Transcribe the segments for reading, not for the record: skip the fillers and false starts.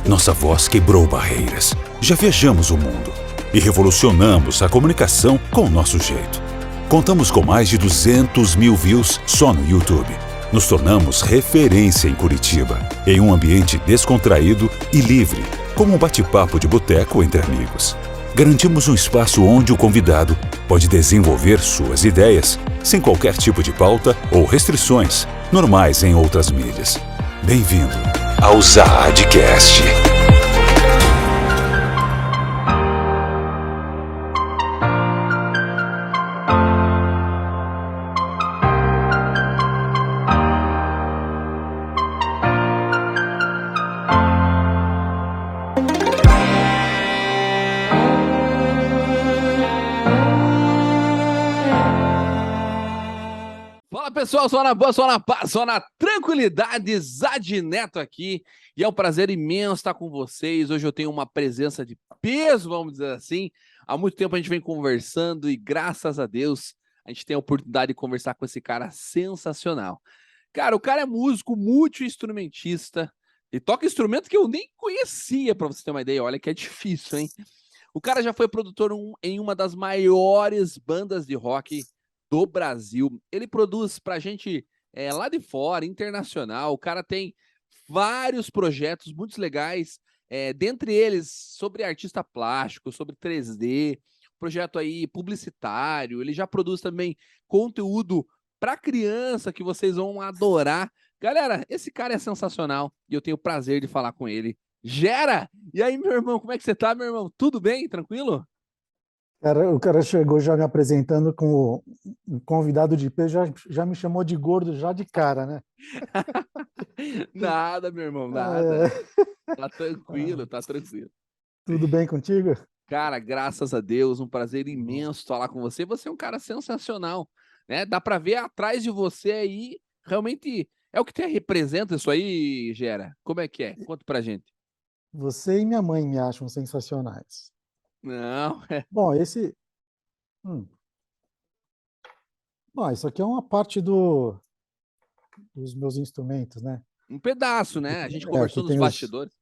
Nossa voz quebrou barreiras. Já viajamos o mundo e revolucionamos a comunicação com o nosso jeito. Contamos com mais de 200 mil views só no YouTube. Nos tornamos referência em Curitiba, em um ambiente descontraído e livre, como um bate-papo de boteco entre amigos. Garantimos um espaço onde o convidado pode desenvolver suas ideias, sem qualquer tipo de pauta ou restrições, normais em outras mídias. Bem-vindo ao Zaadcast. Pessoal, só na boa, só na paz, só na tranquilidade, Zad Neto aqui, e é um prazer imenso estar com vocês. Hoje eu tenho uma presença de peso, vamos dizer assim. Há muito tempo a gente vem conversando e graças a Deus a gente tem a oportunidade de conversar com esse cara sensacional. Cara, o cara é músico, multi-instrumentista, e toca instrumento que eu nem conhecia, pra você ter uma ideia. Olha que é difícil, hein? O cara já foi produtor em uma das maiores bandas de rock do Brasil. Ele produz pra gente lá de fora, internacional. O cara tem vários projetos muito legais, dentre eles sobre artista plástico, sobre 3D, projeto aí publicitário. Ele já produz também conteúdo para criança que vocês vão adorar. Galera, esse cara é sensacional e eu tenho o prazer de falar com ele. Gera! E aí, meu irmão, como é que você tá, meu irmão? Tudo bem? Tranquilo? O cara chegou já me apresentando com o convidado de peso, já me chamou de gordo já de cara, né? Nada, meu irmão, nada. É, Tá tranquilo, tá tranquilo. tudo bem contigo? Cara, graças a Deus, um prazer Bom. imenso falar com você. Você é um cara sensacional, né? Dá pra ver atrás de você aí, realmente é o que representa isso aí, Gera. Como é que é? Conta pra gente. Você e minha mãe me acham sensacionais. Não, Bom, hum. Bom, isso aqui é uma parte dos meus instrumentos, né? um pedaço, né? A gente Aqui conversou nos tem bastidores.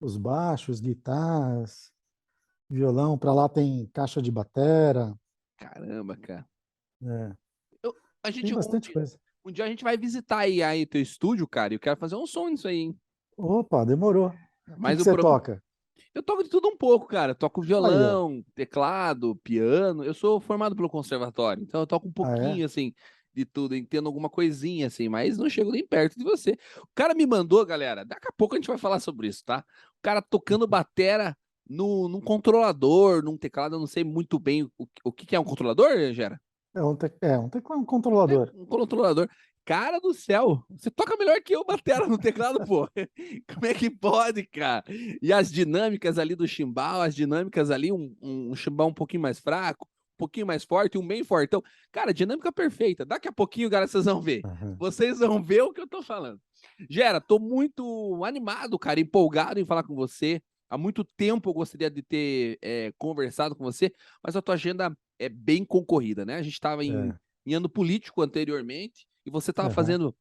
os baixos, guitarras, violão, para lá tem caixa de batera, Caramba, cara. é, Eu- a tem gente, bastante coisa. um dia a gente vai visitar aí teu estúdio, cara, e eu quero fazer um som nisso aí, hein? Opa, demorou. O que Mas que o você problema. toca? Eu toco de tudo um pouco, cara. Eu toco Aí, ó. violão, teclado, piano. Eu sou formado pelo conservatório, então eu toco um Ah, é? pouquinho, assim, de tudo. Entendo alguma coisinha, assim, mas não chego nem perto de você. O cara me mandou, galera, daqui a pouco a gente vai falar sobre isso, tá? O cara tocando batera num controlador, num teclado, eu não sei muito bem o que é um controlador, Gera? Um teclado, um controlador. Um controlador. Cara do céu, você toca melhor que eu batera no teclado, pô. Como é que pode, cara? E as dinâmicas ali do chimbal, as dinâmicas ali, um chimbal um pouquinho mais fraco, um pouquinho mais forte, um bem fortão. Cara, dinâmica perfeita. Daqui a pouquinho, galera, vocês vão ver. Aham. Vocês vão ver o que eu tô falando. Gera, tô muito animado, cara, empolgado em falar com você. Há muito tempo eu gostaria de ter conversado com você, mas a tua agenda é bem concorrida, né? A gente estava É, em ano político anteriormente, e você estava aham, fazendo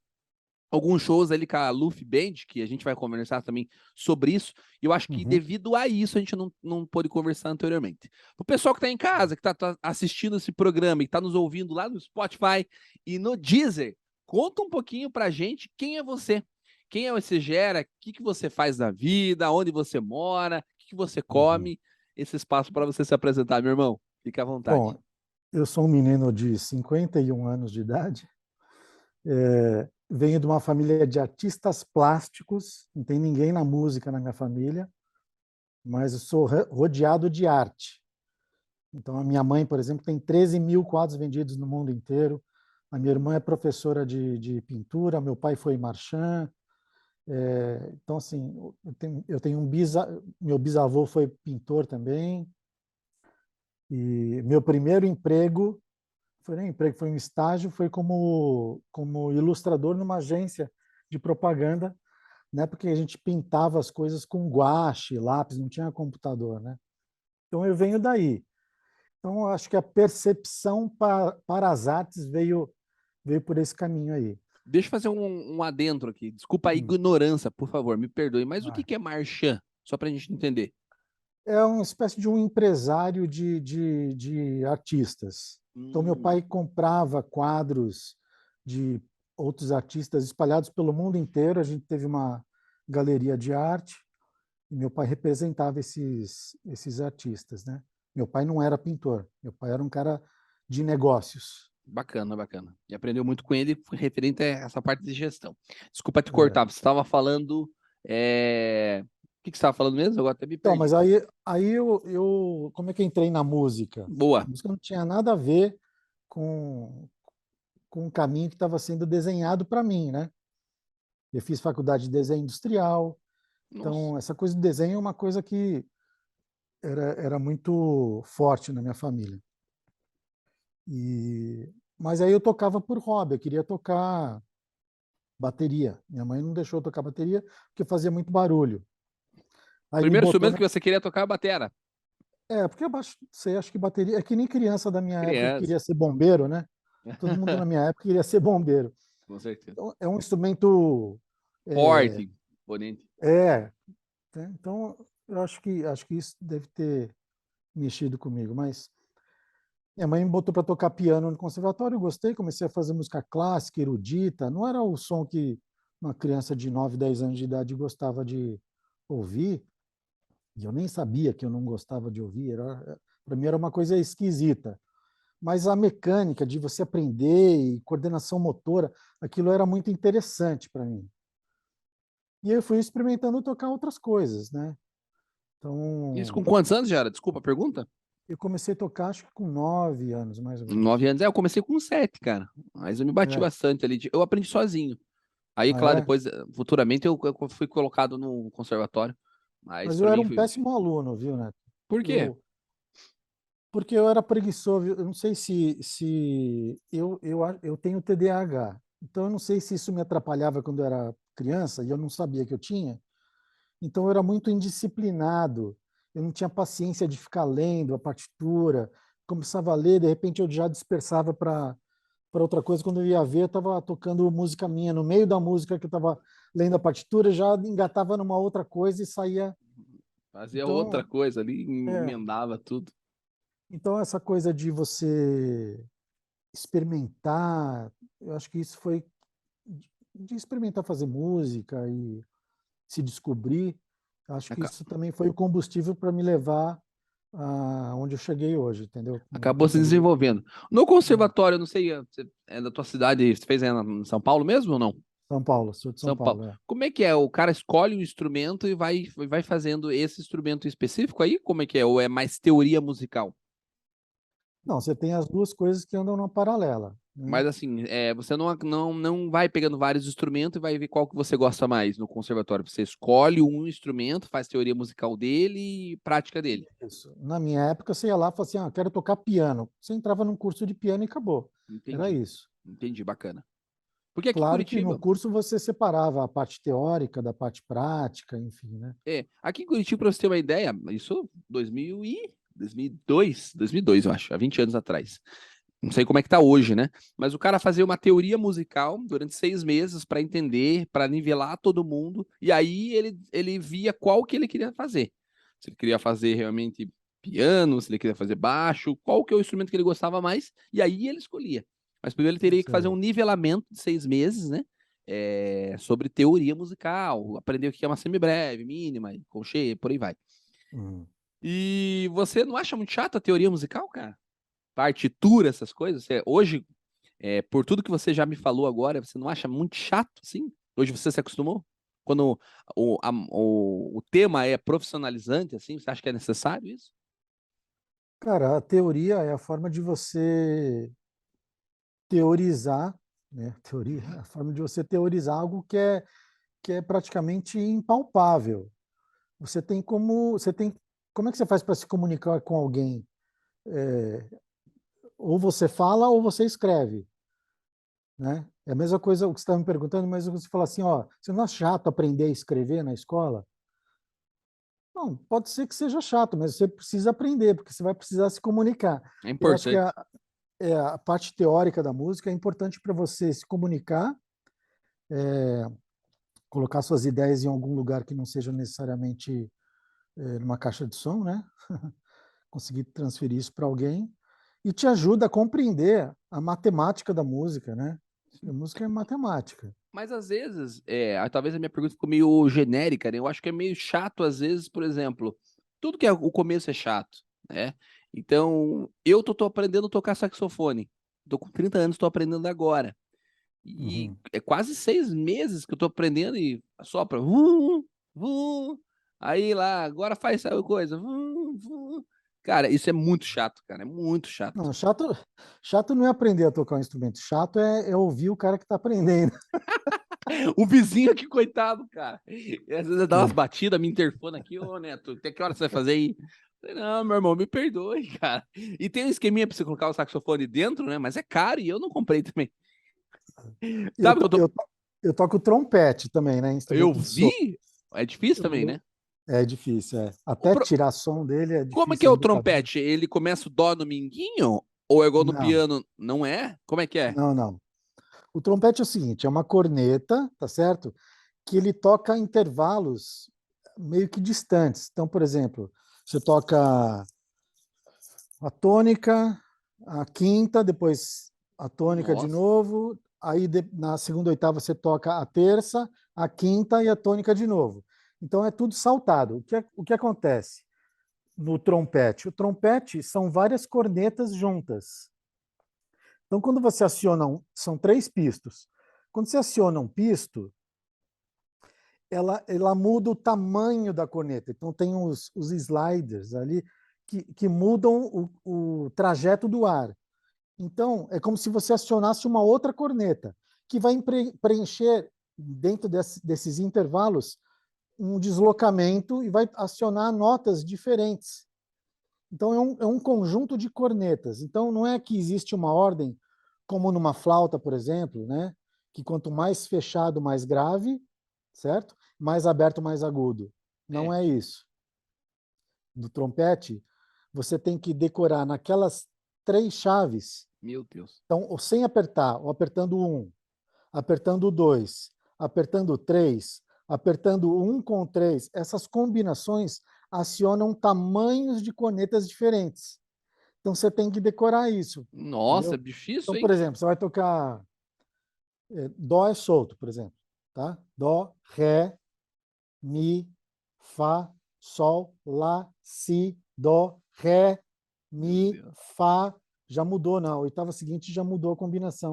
alguns shows ali com a Luffy Band, que a gente vai conversar também sobre isso, e eu acho que uhum. devido a isso a gente não pôde conversar anteriormente. O pessoal que está em casa, que tá assistindo esse programa e está nos ouvindo lá no Spotify e no Deezer, conta um pouquinho pra gente quem é você. Quem é esse Gera? O que você faz na vida? Onde você mora? O que você Uhum. come? Esse espaço para você se apresentar, meu irmão. Fique à vontade. Bom, eu sou um menino de 51 anos de idade, venho de uma família de artistas plásticos, não tem ninguém na música na minha família, mas eu sou rodeado de arte. Então, a minha mãe, por exemplo, tem 13 mil quadros vendidos no mundo inteiro, a minha irmã é professora de pintura, meu pai foi marchand. Então, assim, eu tenho meu bisavô foi pintor também, e meu primeiro emprego foi nem emprego, foi um estágio, foi como ilustrador numa agência de propaganda, né? Porque a gente pintava as coisas com guache, lápis, não tinha computador, né? Então eu venho daí. Então eu acho que a percepção para as artes veio por esse caminho aí. Deixa eu fazer um adentro aqui. Desculpa a Hum, ignorância, por favor, me perdoe. Mas o vai. que é marchand? Só para a gente entender. É uma espécie de um empresário de artistas. Então, meu pai comprava quadros de outros artistas espalhados pelo mundo inteiro. A gente teve uma galeria de arte e meu pai representava esses artistas, né? Meu pai não era pintor, meu pai era um cara de negócios. Bacana, bacana. E aprendeu muito com ele referente a essa parte de gestão. Desculpa te É. cortar, você estava falando. O que você estava falando mesmo? Agora até me Então, perdi. mas aí eu como é que eu entrei na música? Boa. A música não tinha nada a ver com o caminho que estava sendo desenhado para mim, né? Eu fiz faculdade de desenho industrial, Nossa. então essa coisa do desenho é uma coisa que era muito forte na minha família. Mas aí eu tocava por hobby, eu queria tocar bateria. Minha mãe não deixou eu tocar bateria porque fazia muito barulho. O Aí me primeiro botou instrumento na... que você queria tocar é a batera. Porque eu sei, acho que bateria é que nem criança da minha época que Criança. queria ser bombeiro, né? Todo mundo na minha época queria ser bombeiro. Com certeza. Então, é um instrumento Forte, imponente. né? Então eu acho que isso deve ter mexido comigo, mas minha mãe me botou para tocar piano no conservatório, eu gostei, comecei a fazer música clássica, erudita, não era o som que uma criança de 9, 10 anos de idade gostava de ouvir, e eu nem sabia que eu não gostava de ouvir, para mim era uma coisa esquisita. Mas a mecânica de você aprender e coordenação motora, aquilo era muito interessante para mim. E eu fui experimentando tocar outras coisas, né? Isso Então, com quantos anos já era? Desculpa a pergunta. eu comecei a tocar acho que com 9 anos, mais ou menos. 9 anos. Eu comecei com 7, cara. Mas eu me bati É. bastante ali. Eu aprendi sozinho. Aí, Ah, claro, é? depois, futuramente, eu fui colocado no conservatório. Mas Mas eu para era mim um foi. péssimo aluno, viu, Neto? Por quê? Eu, porque eu era preguiçoso. Eu não sei se eu tenho TDAH. Então, eu não sei se isso me atrapalhava quando eu era criança e eu não sabia que eu tinha. Então, eu era muito indisciplinado. Eu não tinha paciência de ficar lendo a partitura. Começava a ler, de repente eu já dispersava para outra coisa. Quando eu ia ver, eu estava tocando música minha. No meio da música que eu estava lendo a partitura, já engatava numa outra coisa e saía. Fazia outra Então, coisa ali, é, emendava tudo. então essa coisa de você experimentar, eu acho que isso foi de experimentar fazer música e se descobrir, acho que Aca- isso também foi o combustível para me levar a onde eu cheguei hoje, entendeu? Acabou se Tocando bateria. desenvolvendo. No conservatório, não sei, você é da tua cidade, você fez aí em São Paulo mesmo ou não? São Paulo, sou de São São Paulo. Paulo, é. Como é que é? O cara escolhe um instrumento e vai fazendo esse instrumento específico aí? Como é que é? Ou é mais teoria musical? Não, você tem as duas coisas que andam numa paralela, né? Mas assim, você não vai pegando vários instrumentos e vai ver qual que você gosta mais no conservatório. Você escolhe um instrumento, faz teoria musical dele e prática dele. Isso. Na minha época, você ia lá e falava assim, quero tocar piano. Você entrava num curso de piano e acabou. Era Entendi, isso. entendi, bacana. Porque aqui em Claro que no Curitiba, curso você separava a parte teórica da parte prática, enfim, né? aqui em Curitiba, para você ter uma ideia, isso 2002, eu acho, há 20 anos atrás. Não sei como é que tá hoje, né? Mas o cara fazia uma teoria musical durante 6 meses para entender, para nivelar todo mundo, e aí ele via qual que ele queria fazer. Se ele queria fazer realmente piano, se ele queria fazer baixo, qual que é o instrumento que ele gostava mais, e aí ele escolhia. Mas primeiro ele teria que fazer um Sei. nivelamento de 6 meses, né? Sobre teoria musical, aprender o que é uma semibreve, mínima, colcheia, por aí vai. Hum. E você não acha muito chato a teoria musical, cara? Partitura, essas coisas? Hoje, por tudo que você já me falou agora, você não acha muito chato, assim? Hoje você se acostumou? Quando o tema é profissionalizante, assim, você acha que é necessário isso? Cara, a teoria é a forma de você teorizar, né? Teoria é a forma de você teorizar algo que é praticamente impalpável. Como é que você faz para se comunicar com alguém? É, ou você fala ou você escreve, né? É a mesma coisa o que você estava me perguntando, mas você fala assim, você não é chato aprender a escrever na escola? Não, pode ser que seja chato, mas você precisa aprender, porque você vai precisar se comunicar. É Eu acho que importante. a parte teórica da música é importante para você se comunicar, colocar suas ideias em algum lugar que não seja necessariamente numa caixa de som, né? Conseguir transferir isso para alguém e te ajuda a compreender a matemática da música, né? A música é matemática. Mas às vezes, talvez a minha pergunta ficou meio genérica, né? Eu acho que é meio chato, às vezes, por exemplo, tudo que é o começo é chato, né? Então, eu tô aprendendo a tocar saxofone. Tô com 30 anos, tô aprendendo agora. E Uhum. é quase 6 meses que eu tô aprendendo e sopra. Aí lá, agora faz tal coisa. Cara, isso é muito chato, cara. É muito chato. Não, chato não é aprender a tocar um instrumento, chato é ouvir o cara que está aprendendo. O vizinho aqui, coitado, cara. E às vezes dá umas batidas, me interfona aqui, ô Neto, até que hora você vai fazer aí? Eu falei, não, meu irmão, me perdoe, cara. E tem um esqueminha pra você colocar o saxofone dentro, né? Mas é caro e eu não comprei também. Eu, Sabe que to- eu, to- eu toco trompete também, né? eu Instrumento de som. vi? É difícil também, né? É difícil, é. O Até pro- tirar som dele é Como é que difícil é a o embocadura. trompete? Ele começa o dó no minguinho? Ou é igual no Não, piano? Não é? Como é que é? não. O trompete é o seguinte, é uma corneta, tá certo? Que ele toca intervalos meio que distantes. Então, por exemplo, você toca a tônica, a quinta, depois a tônica de Nossa. novo, aí na segunda oitava você toca a terça, a quinta e a tônica de novo. Então é tudo saltado. O que acontece no trompete? O trompete são várias cornetas juntas. Então, quando você aciona são 3 pistos. Quando você aciona um pisto, ela muda o tamanho da corneta. Então, tem os sliders ali que mudam o trajeto do ar. Então, é como se você acionasse uma outra corneta, que vai preencher, dentro desses intervalos, um deslocamento e vai acionar notas diferentes. Então, é um conjunto de cornetas. Então, não é que existe uma ordem, como numa flauta, por exemplo, né? Que quanto mais fechado, mais grave, certo? Mais aberto, mais agudo. É, Não é isso. No trompete, você tem que decorar naquelas 3 chaves. meu Deus. Então, ou sem apertar, ou apertando 1, apertando 2, apertando 3, apertando 1 com 3, essas combinações acionam tamanhos de cornetas diferentes. Então, você tem que decorar isso, Nossa, é entendeu? difícil, Então, hein? por exemplo, você vai tocar Dó é solto, por exemplo. Tá? Dó, Ré, Mi, Fá, Sol, Lá, Si, Dó, Ré, Meu Mi, Deus. Fá. Já mudou, na oitava seguinte já mudou a combinação.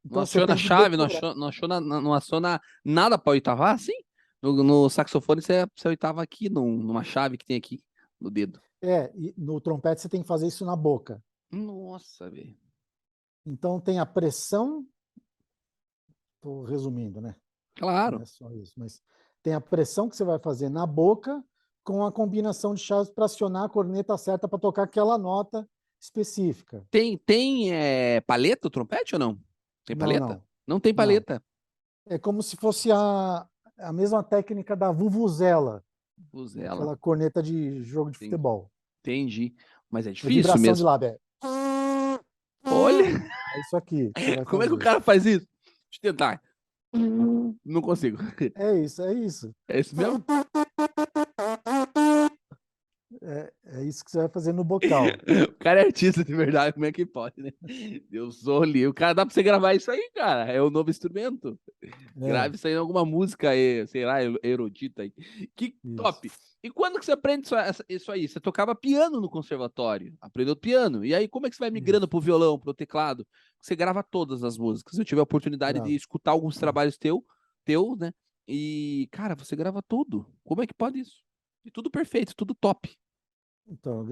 Não Então você achou na tem que chave, decorar. não achou nada pra oitavar, assim? No saxofone você oitava aqui, numa chave que tem aqui no dedo. E no trompete você tem que fazer isso na boca. Nossa, velho. Então tem a pressão, estou resumindo, né? Não Claro. é só isso, mas tem a pressão que você vai fazer na boca com a combinação de chaves para acionar a corneta certa para tocar aquela nota específica. Tem paleta o trompete ou não? Tem Não, paleta? não, Não tem não. paleta. É como se fosse a mesma técnica da vuvuzela, Buzela. aquela corneta de jogo de Entendi. futebol. Entendi. Mas é É difícil vibração de mesmo. lábio. Olha, É isso aqui que você vai como é que o fazer. cara faz isso? Deixa eu tentar. Não consigo. É isso, é isso. É isso mesmo? É isso que você vai fazer no bocal. O cara é artista de verdade, como é que pode, né? Deus olhe. O cara dá pra você gravar isso aí, cara. É o novo instrumento. É, Grave isso aí em alguma música, sei lá, erudita aí. Que isso. top! E quando que você aprende isso aí? Você tocava piano no conservatório, aprendeu piano. E aí, como é que você vai migrando Isso. pro violão, pro teclado? Você grava todas as músicas. Eu tive a oportunidade de Gravo. escutar alguns trabalhos teus, né? E, cara, você grava tudo. Como é que pode isso? E tudo perfeito, tudo top. Então,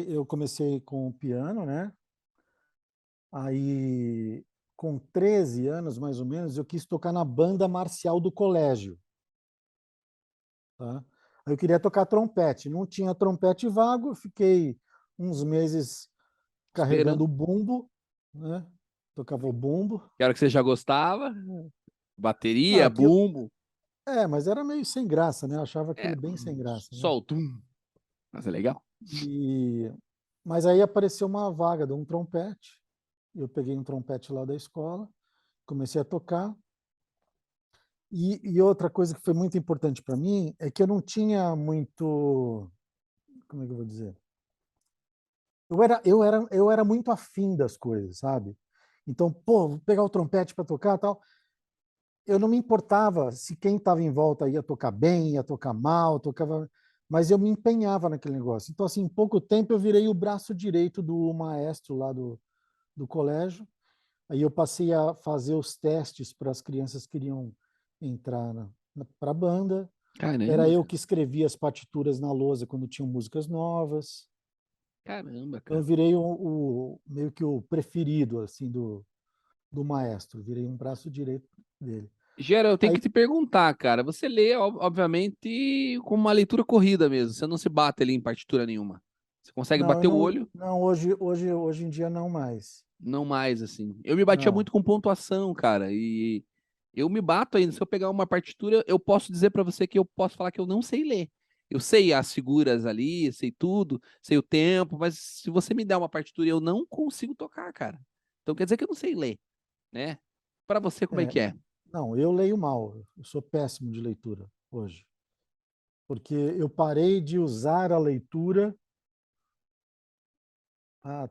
eu comecei com o piano, né? Aí, com 13 anos, mais ou menos, eu quis tocar na banda marcial do colégio, tá? Aí eu queria tocar trompete. Não tinha trompete vago, eu fiquei uns meses carregando Esperando. o bumbo, né? Tocava o bumbo. Que era que você já gostava. Não, Bateria, bumbo. mas era meio sem graça, né? Eu achava aquilo É, bem sem graça, né? sol, tum. Mas é legal. E... Mas aí apareceu uma vaga de um trompete. Eu peguei um trompete lá da escola, comecei a tocar. E outra coisa que foi muito importante para mim é que eu não tinha muito como é que eu vou dizer? Eu era muito afim das coisas, sabe? Então, pô, vou pegar o trompete para tocar, tal. Eu não me importava se quem estava em volta ia tocar bem, ia tocar mal, tocava, mas eu me empenhava naquele negócio. Então, assim, em pouco tempo eu virei o braço direito do maestro lá do colégio. Aí eu passei a fazer os testes para as crianças que queriam entrar para a banda. Era Caramba, eu cara. que escrevia as partituras na lousa quando tinham músicas novas. Caramba, Então eu cara. virei meio que o preferido assim do maestro, virei um braço direito dele. Gera, eu tenho Aí que te perguntar, cara. Você lê, obviamente, com uma leitura corrida mesmo. Você não se bate ali em partitura nenhuma. Você consegue não, eu bater o não, olho? não hoje em dia não mais. Não mais, assim. Eu me batia Não. muito com pontuação, cara. E eu me bato ainda. Se eu pegar uma partitura, eu posso dizer pra você que eu posso falar que eu não sei ler. Eu sei as figuras ali, sei tudo, sei o tempo, mas se você me der uma partitura, eu não consigo tocar, cara. Então quer dizer que eu não sei ler, né? Pra você, como é É, que é? não, eu leio mal. Eu sou péssimo de leitura hoje, porque eu parei de usar a leitura há,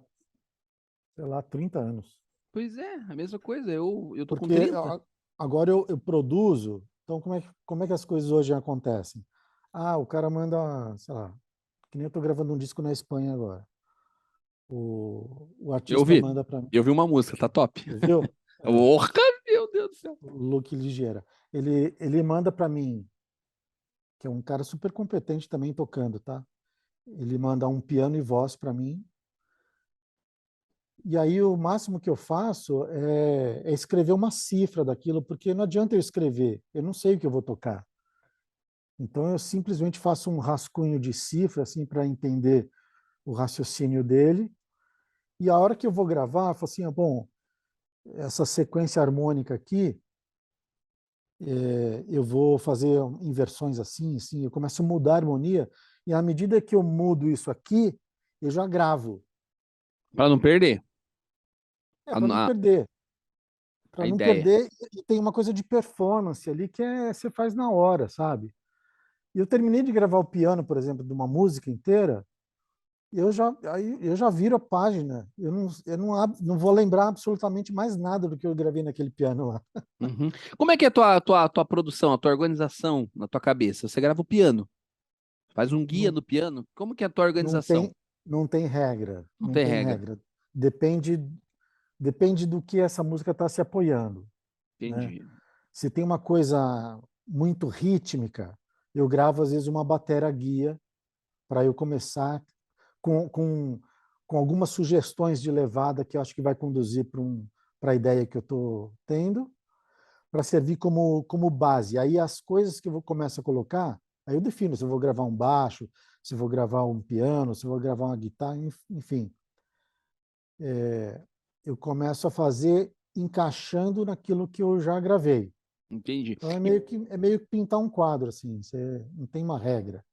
sei lá, 30 anos. Pois é, a mesma coisa. Eu tô com Porque 30. agora eu produzo, então como é que as coisas hoje acontecem? Ah, o cara manda, sei lá, que nem eu estou gravando um disco na Espanha agora. O Eu artista vi. manda para mim, Eu vi uma música, tá top. você viu? É, Porra, meu Deus do céu. o Luke Ligiera. Ele manda para mim, que é um cara super competente também tocando, tá? Ele manda um piano e voz para mim. E aí o máximo que eu faço é escrever uma cifra daquilo, porque não adianta eu escrever, eu não sei o que eu vou tocar. Então eu simplesmente faço um rascunho de cifra assim para entender o raciocínio dele. E a hora que eu vou gravar, eu falo assim, ah, bom, essa sequência harmônica aqui, eu vou fazer inversões assim, assim, eu começo a mudar a harmonia e à medida que eu mudo isso aqui, eu já gravo. Pra não perder É para não a, perder, a para não ideia. perder e tem uma coisa de performance ali que você faz na hora, sabe? E eu terminei de gravar o piano, por exemplo, de uma música inteira. Eu já viro a página. Não vou lembrar absolutamente mais nada do que eu gravei naquele piano lá. Uhum. Como é que é a tua produção, a tua organização na tua cabeça? Você grava o piano, faz um guia Não, no piano. Como que é a tua não organização? tem, não tem regra. Não Não tem tem regra. regra. Depende, depende do que essa música está se apoiando, né? Entendi. Se tem uma coisa muito rítmica, eu gravo às vezes uma bateria guia para eu começar com, com, com algumas sugestões de levada que eu acho que vai conduzir para a ideia que eu estou tendo, para servir como base. Aí as coisas que eu começo a colocar, aí eu defino se eu vou gravar um baixo, se eu vou gravar um piano, se eu vou gravar uma guitarra, enfim. Eu começo a fazer encaixando naquilo que eu já gravei. Entendi. Então E é meio que pintar um quadro assim, você não tem uma regra.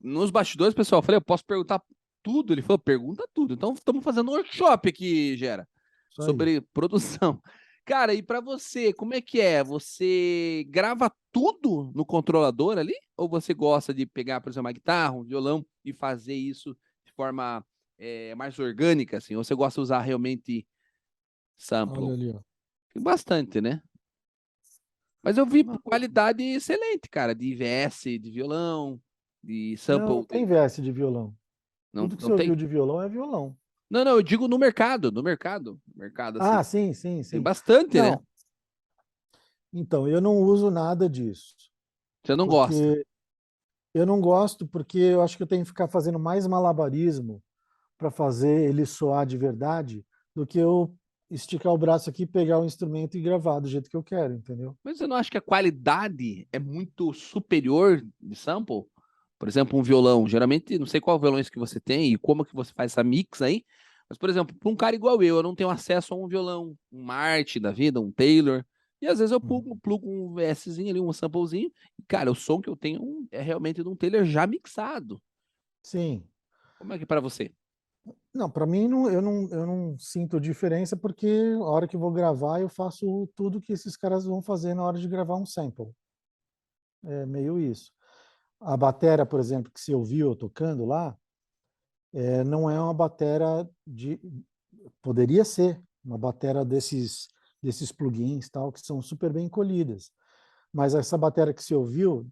nos bastidores, pessoal, eu falei, eu posso perguntar tudo. Ele falou, pergunta tudo. Então, estamos fazendo um workshop aqui, Gera, Isso aí. sobre produção. Cara, e para você, como é que é? Você grava tudo no controlador ali? Ou você gosta de pegar, por exemplo, uma guitarra, um violão e fazer isso de forma mais orgânica, assim? Ou você gosta de usar realmente Olha sample? ali, ó. Tem bastante, né? Mas eu vi Não, qualidade excelente, cara, de VS, de violão, de não sample. tem verso de violão. Não, Tudo que não você tem? ouviu de violão é violão. Não, não, eu digo no mercado, no mercado, Ah, assim. sim, sim, Tem sim. bastante, né? Não, então, eu não uso nada disso, Você não gosta. porque eu não gosto, porque eu acho que eu tenho que ficar fazendo mais malabarismo para fazer ele soar de verdade do que eu esticar o braço aqui, pegar o instrumento e gravar do jeito que eu quero, entendeu? Mas você não acha que a qualidade é muito superior de sample? Por exemplo, um violão. Geralmente, não sei qual violões que você tem e como que você faz essa mix aí. Mas, por exemplo, para um cara igual eu não tenho acesso a um violão, um Martin da vida, um Taylor. E às vezes eu Uhum. plugo um VSzinho ali, um samplezinho. E, cara, o som que eu tenho é realmente de um Taylor já mixado. Sim. Como é que é para você? Não, para mim eu não sinto diferença porque a hora que eu vou gravar eu faço tudo que esses caras vão fazer na hora de gravar um sample. É meio isso. A batera, por exemplo, que você ouviu eu tocando lá, não é uma batera de... Poderia ser uma batera desses plugins tal, que são super bem colhidas. Mas essa batera que você ouviu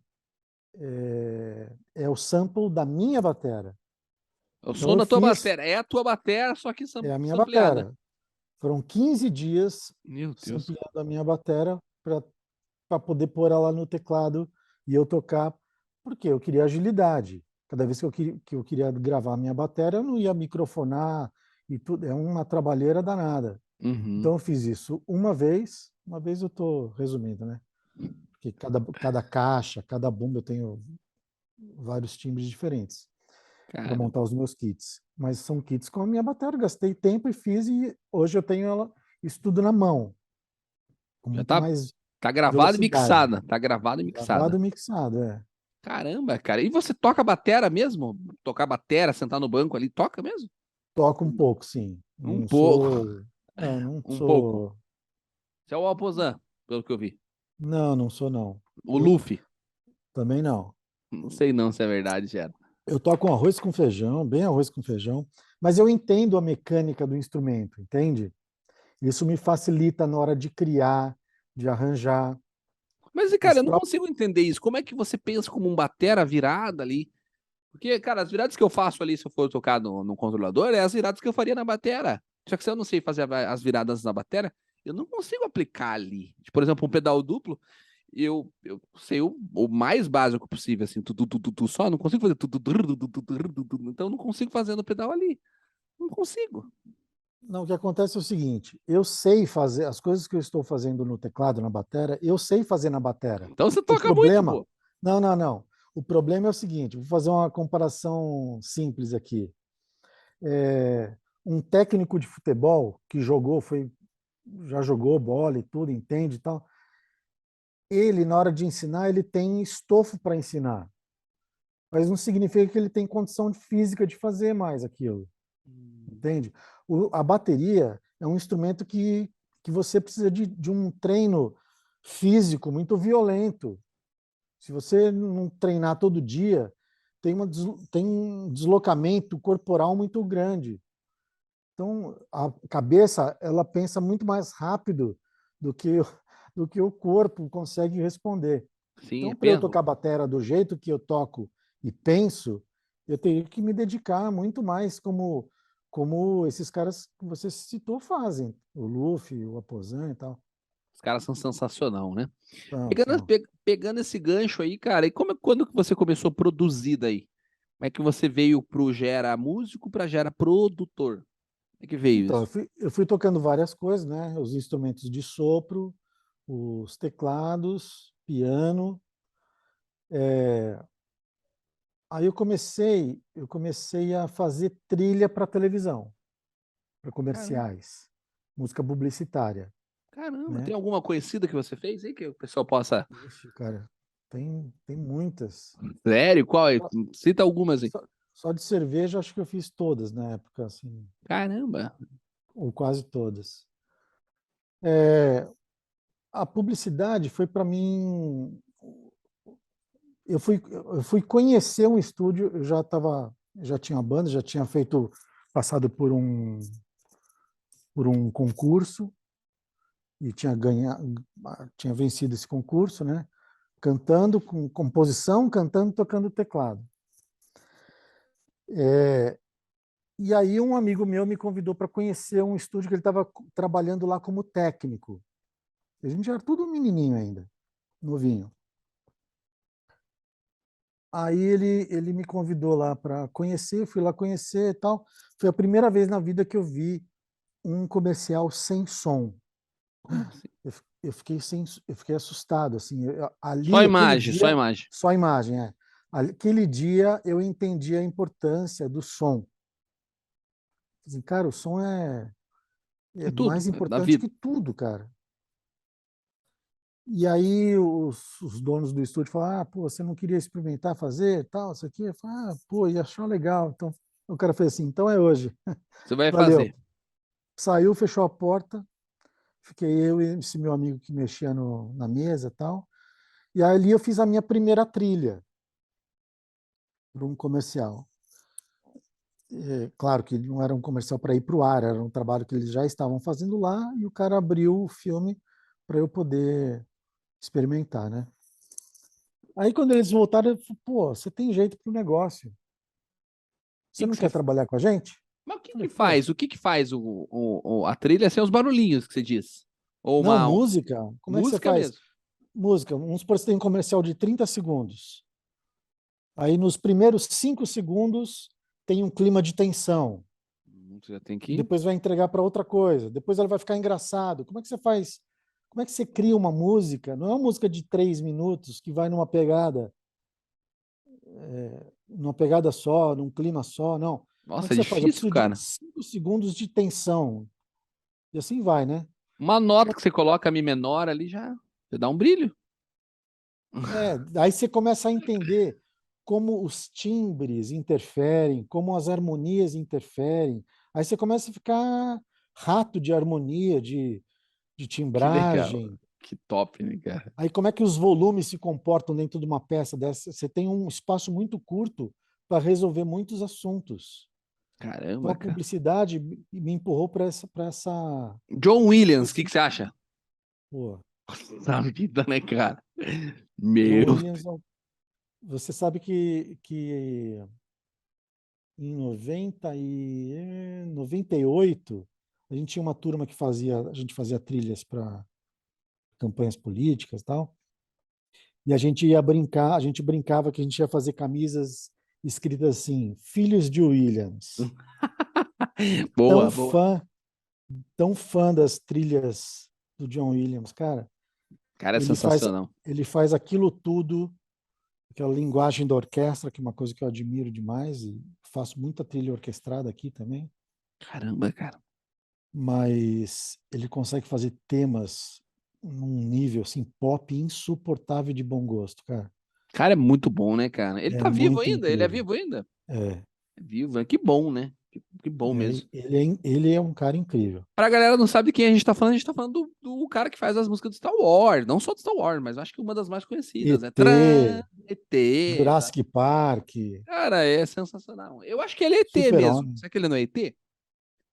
é o sample da minha batera. O Então som eu da tua fiz, bateria. É a tua bateria, só que é a minha sampleada. batera. Foram 15 dias Meu Deus. sampleando a minha batera para poder pôr ela no teclado e eu tocar, porque eu queria agilidade. Cada vez que eu queria gravar a minha bateria, eu não ia microfonar e tudo. É uma trabalheira danada. Uhum. Então eu fiz isso uma vez eu estou resumindo, né? Porque cada caixa, cada bumbo eu tenho vários timbres diferentes para Cara, montar os meus kits. Mas são kits com a minha bateria. Gastei tempo e fiz, e hoje eu tenho isso tudo na mão, com já muito tá, mais tá gravado e velocidade. mixada. Tá gravado e mixada. Gravado e mixado, é. Caramba, cara. E você toca batera mesmo? Tocar batera, sentar no banco ali, toca mesmo? Toco um pouco, sim. Um Não pouco. sou. Não Um pouco. sou. Você é o Alposan, pelo que eu vi. Não sou, não. O Luffy. Também não. Não sei não se é verdade, Gera. Eu toco um arroz com feijão, bem arroz com feijão, mas eu entendo a mecânica do instrumento, entende? Isso me facilita na hora de criar, de arranjar. Mas, cara, Os eu não próprios... consigo entender isso. Como é que você pensa como um batera virada ali? Porque, cara, as viradas que eu faço ali, se eu for tocar no controlador, é as viradas que eu faria na batera. Só que se eu não sei fazer as viradas na batera, eu não consigo aplicar ali. Tipo, por exemplo, um pedal duplo, eu sei o mais básico possível, assim, tu, só, não consigo fazer então eu não consigo fazer no pedal ali. Não consigo. Não, o que acontece é o seguinte, eu sei fazer as coisas que eu estou fazendo no teclado, na batera, eu sei fazer na batera. Então você O toca muito, problema... pô. Não. O problema é o seguinte, vou fazer uma comparação simples aqui. Um técnico de futebol que já jogou bola e tudo, entende e tal, ele, na hora de ensinar, ele tem estofo para ensinar, mas não significa que ele tem condição física de fazer mais aquilo, entende? A bateria é um instrumento que você precisa de um treino físico muito violento. Se você não treinar todo dia, tem um deslocamento corporal muito grande. Então, a cabeça, ela pensa muito mais rápido do que, do que o corpo consegue responder. Sim, Então, é para eu penso. tocar bateria do jeito que eu toco e penso, eu teria que me dedicar muito mais como esses caras que você citou fazem. O Luffy, o Aposan e tal. Os caras são sensacional, né? Pegando, São. pegando esse gancho aí, cara, e quando que você começou a produzir daí? Como é que você veio pro Gera músico para Gera produtor? Como é que veio Então, isso? eu fui tocando várias coisas, né? Os instrumentos de sopro, os teclados, piano. Aí eu comecei a fazer trilha para televisão, para Caramba, comerciais, música publicitária, caramba, né? tem alguma conhecida que você fez aí que o pessoal possa. Ixi, cara, tem muitas. Sério? Qual é? Só, Cita algumas aí. só de cerveja acho que eu fiz todas na época, assim, Caramba. ou quase todas. É, a publicidade foi para mim. Eu fui conhecer um estúdio, já tinha uma banda, já tinha passado por um concurso e tinha vencido esse concurso, né? Cantando com composição, cantando, tocando teclado. E aí um amigo meu me convidou para conhecer um estúdio que ele estava trabalhando lá como técnico. A gente era tudo menininho ainda, novinho. Aí ele me convidou lá para conhecer, fui lá conhecer e tal. Foi a primeira vez na vida que eu vi um comercial sem som. Como assim? Eu fiquei assustado, assim. Só Ali, aquele imagem, só dia, imagem. só imagem, é. Aquele dia eu entendi a importância do som. Assim, cara, o som É é tudo, mais é da importante vida. que tudo, cara. E aí os donos do estúdio falaram, pô, você não queria experimentar fazer tal, isso aqui? Eu falei, pô, ia achar legal. Então o cara fez assim, então é hoje. Você vai Valeu. fazer. Saiu, fechou a porta, fiquei eu e esse meu amigo que mexia na mesa e tal. E ali eu fiz a minha primeira trilha. para um comercial. Claro que não era um comercial para ir para o ar, era um trabalho que eles já estavam fazendo lá e o cara abriu o filme para eu poder experimentar, né? Aí quando eles voltaram, eu falei, pô, você tem jeito para o negócio. Você não Que você... quer trabalhar com a gente? Mas o que Falei, que pô, faz? O que que faz a trilha sem os barulhinhos que você diz? Ou não, uma música? Como é que você música faz? mesmo? Música, vamos supor que você tem um comercial de 30 segundos. Aí nos primeiros 5 segundos tem um clima de tensão. Você já tem que... Depois vai entregar para outra coisa. Depois ela vai ficar engraçado. Como é que você faz? Como é que você cria uma música? Não é uma música de 3 minutos que vai numa pegada só, num clima só, não. Como é Nossa, que é você faz? Eu difícil, preciso de cara. 5 segundos de tensão. E assim vai, né? Uma nota que você coloca Mi menor ali já dá um brilho. Aí você começa a entender como os timbres interferem, como as harmonias interferem. Aí você começa a ficar rato de harmonia, de Que legal. timbragem. Que top, né, cara? Aí como é que os volumes se comportam dentro de uma peça dessa? Você tem um espaço muito curto para resolver muitos assuntos. Então Caramba, a cara. publicidade me empurrou para essa. John Williams, o que que você acha? Pô, Sabe que tá, né, cara? John Meu. Williams, você sabe que em 98 a gente tinha uma turma que a gente fazia trilhas para campanhas políticas e tal, e a gente brincava que a gente ia fazer camisas escritas assim, Filhos de Williams. Tão Boa, boa. fã, tão fã das trilhas do John Williams, cara. Cara, é Ele faz, sensacional. ele faz aquilo tudo, aquela linguagem da orquestra, que é uma coisa que eu admiro demais, e faço muita trilha orquestrada aqui também, Caramba, cara. mas ele consegue fazer temas num nível assim, pop insuportável de bom gosto, cara. Cara, é muito bom, né, cara? Ele É tá vivo muito ainda? Ele é incrível. vivo ainda? É, É vivo, né? Que bom, né? Que bom mesmo. ele é um cara incrível. Pra galera não sabe de quem a gente tá falando do cara que faz as músicas do Star Wars. Não só do Star Wars, mas acho que uma das mais conhecidas, né? ET, ET. Tá? Jurassic Park, Cara, é sensacional. Eu acho que ele é ET mesmo. Super-Homem, Será que ele não é ET?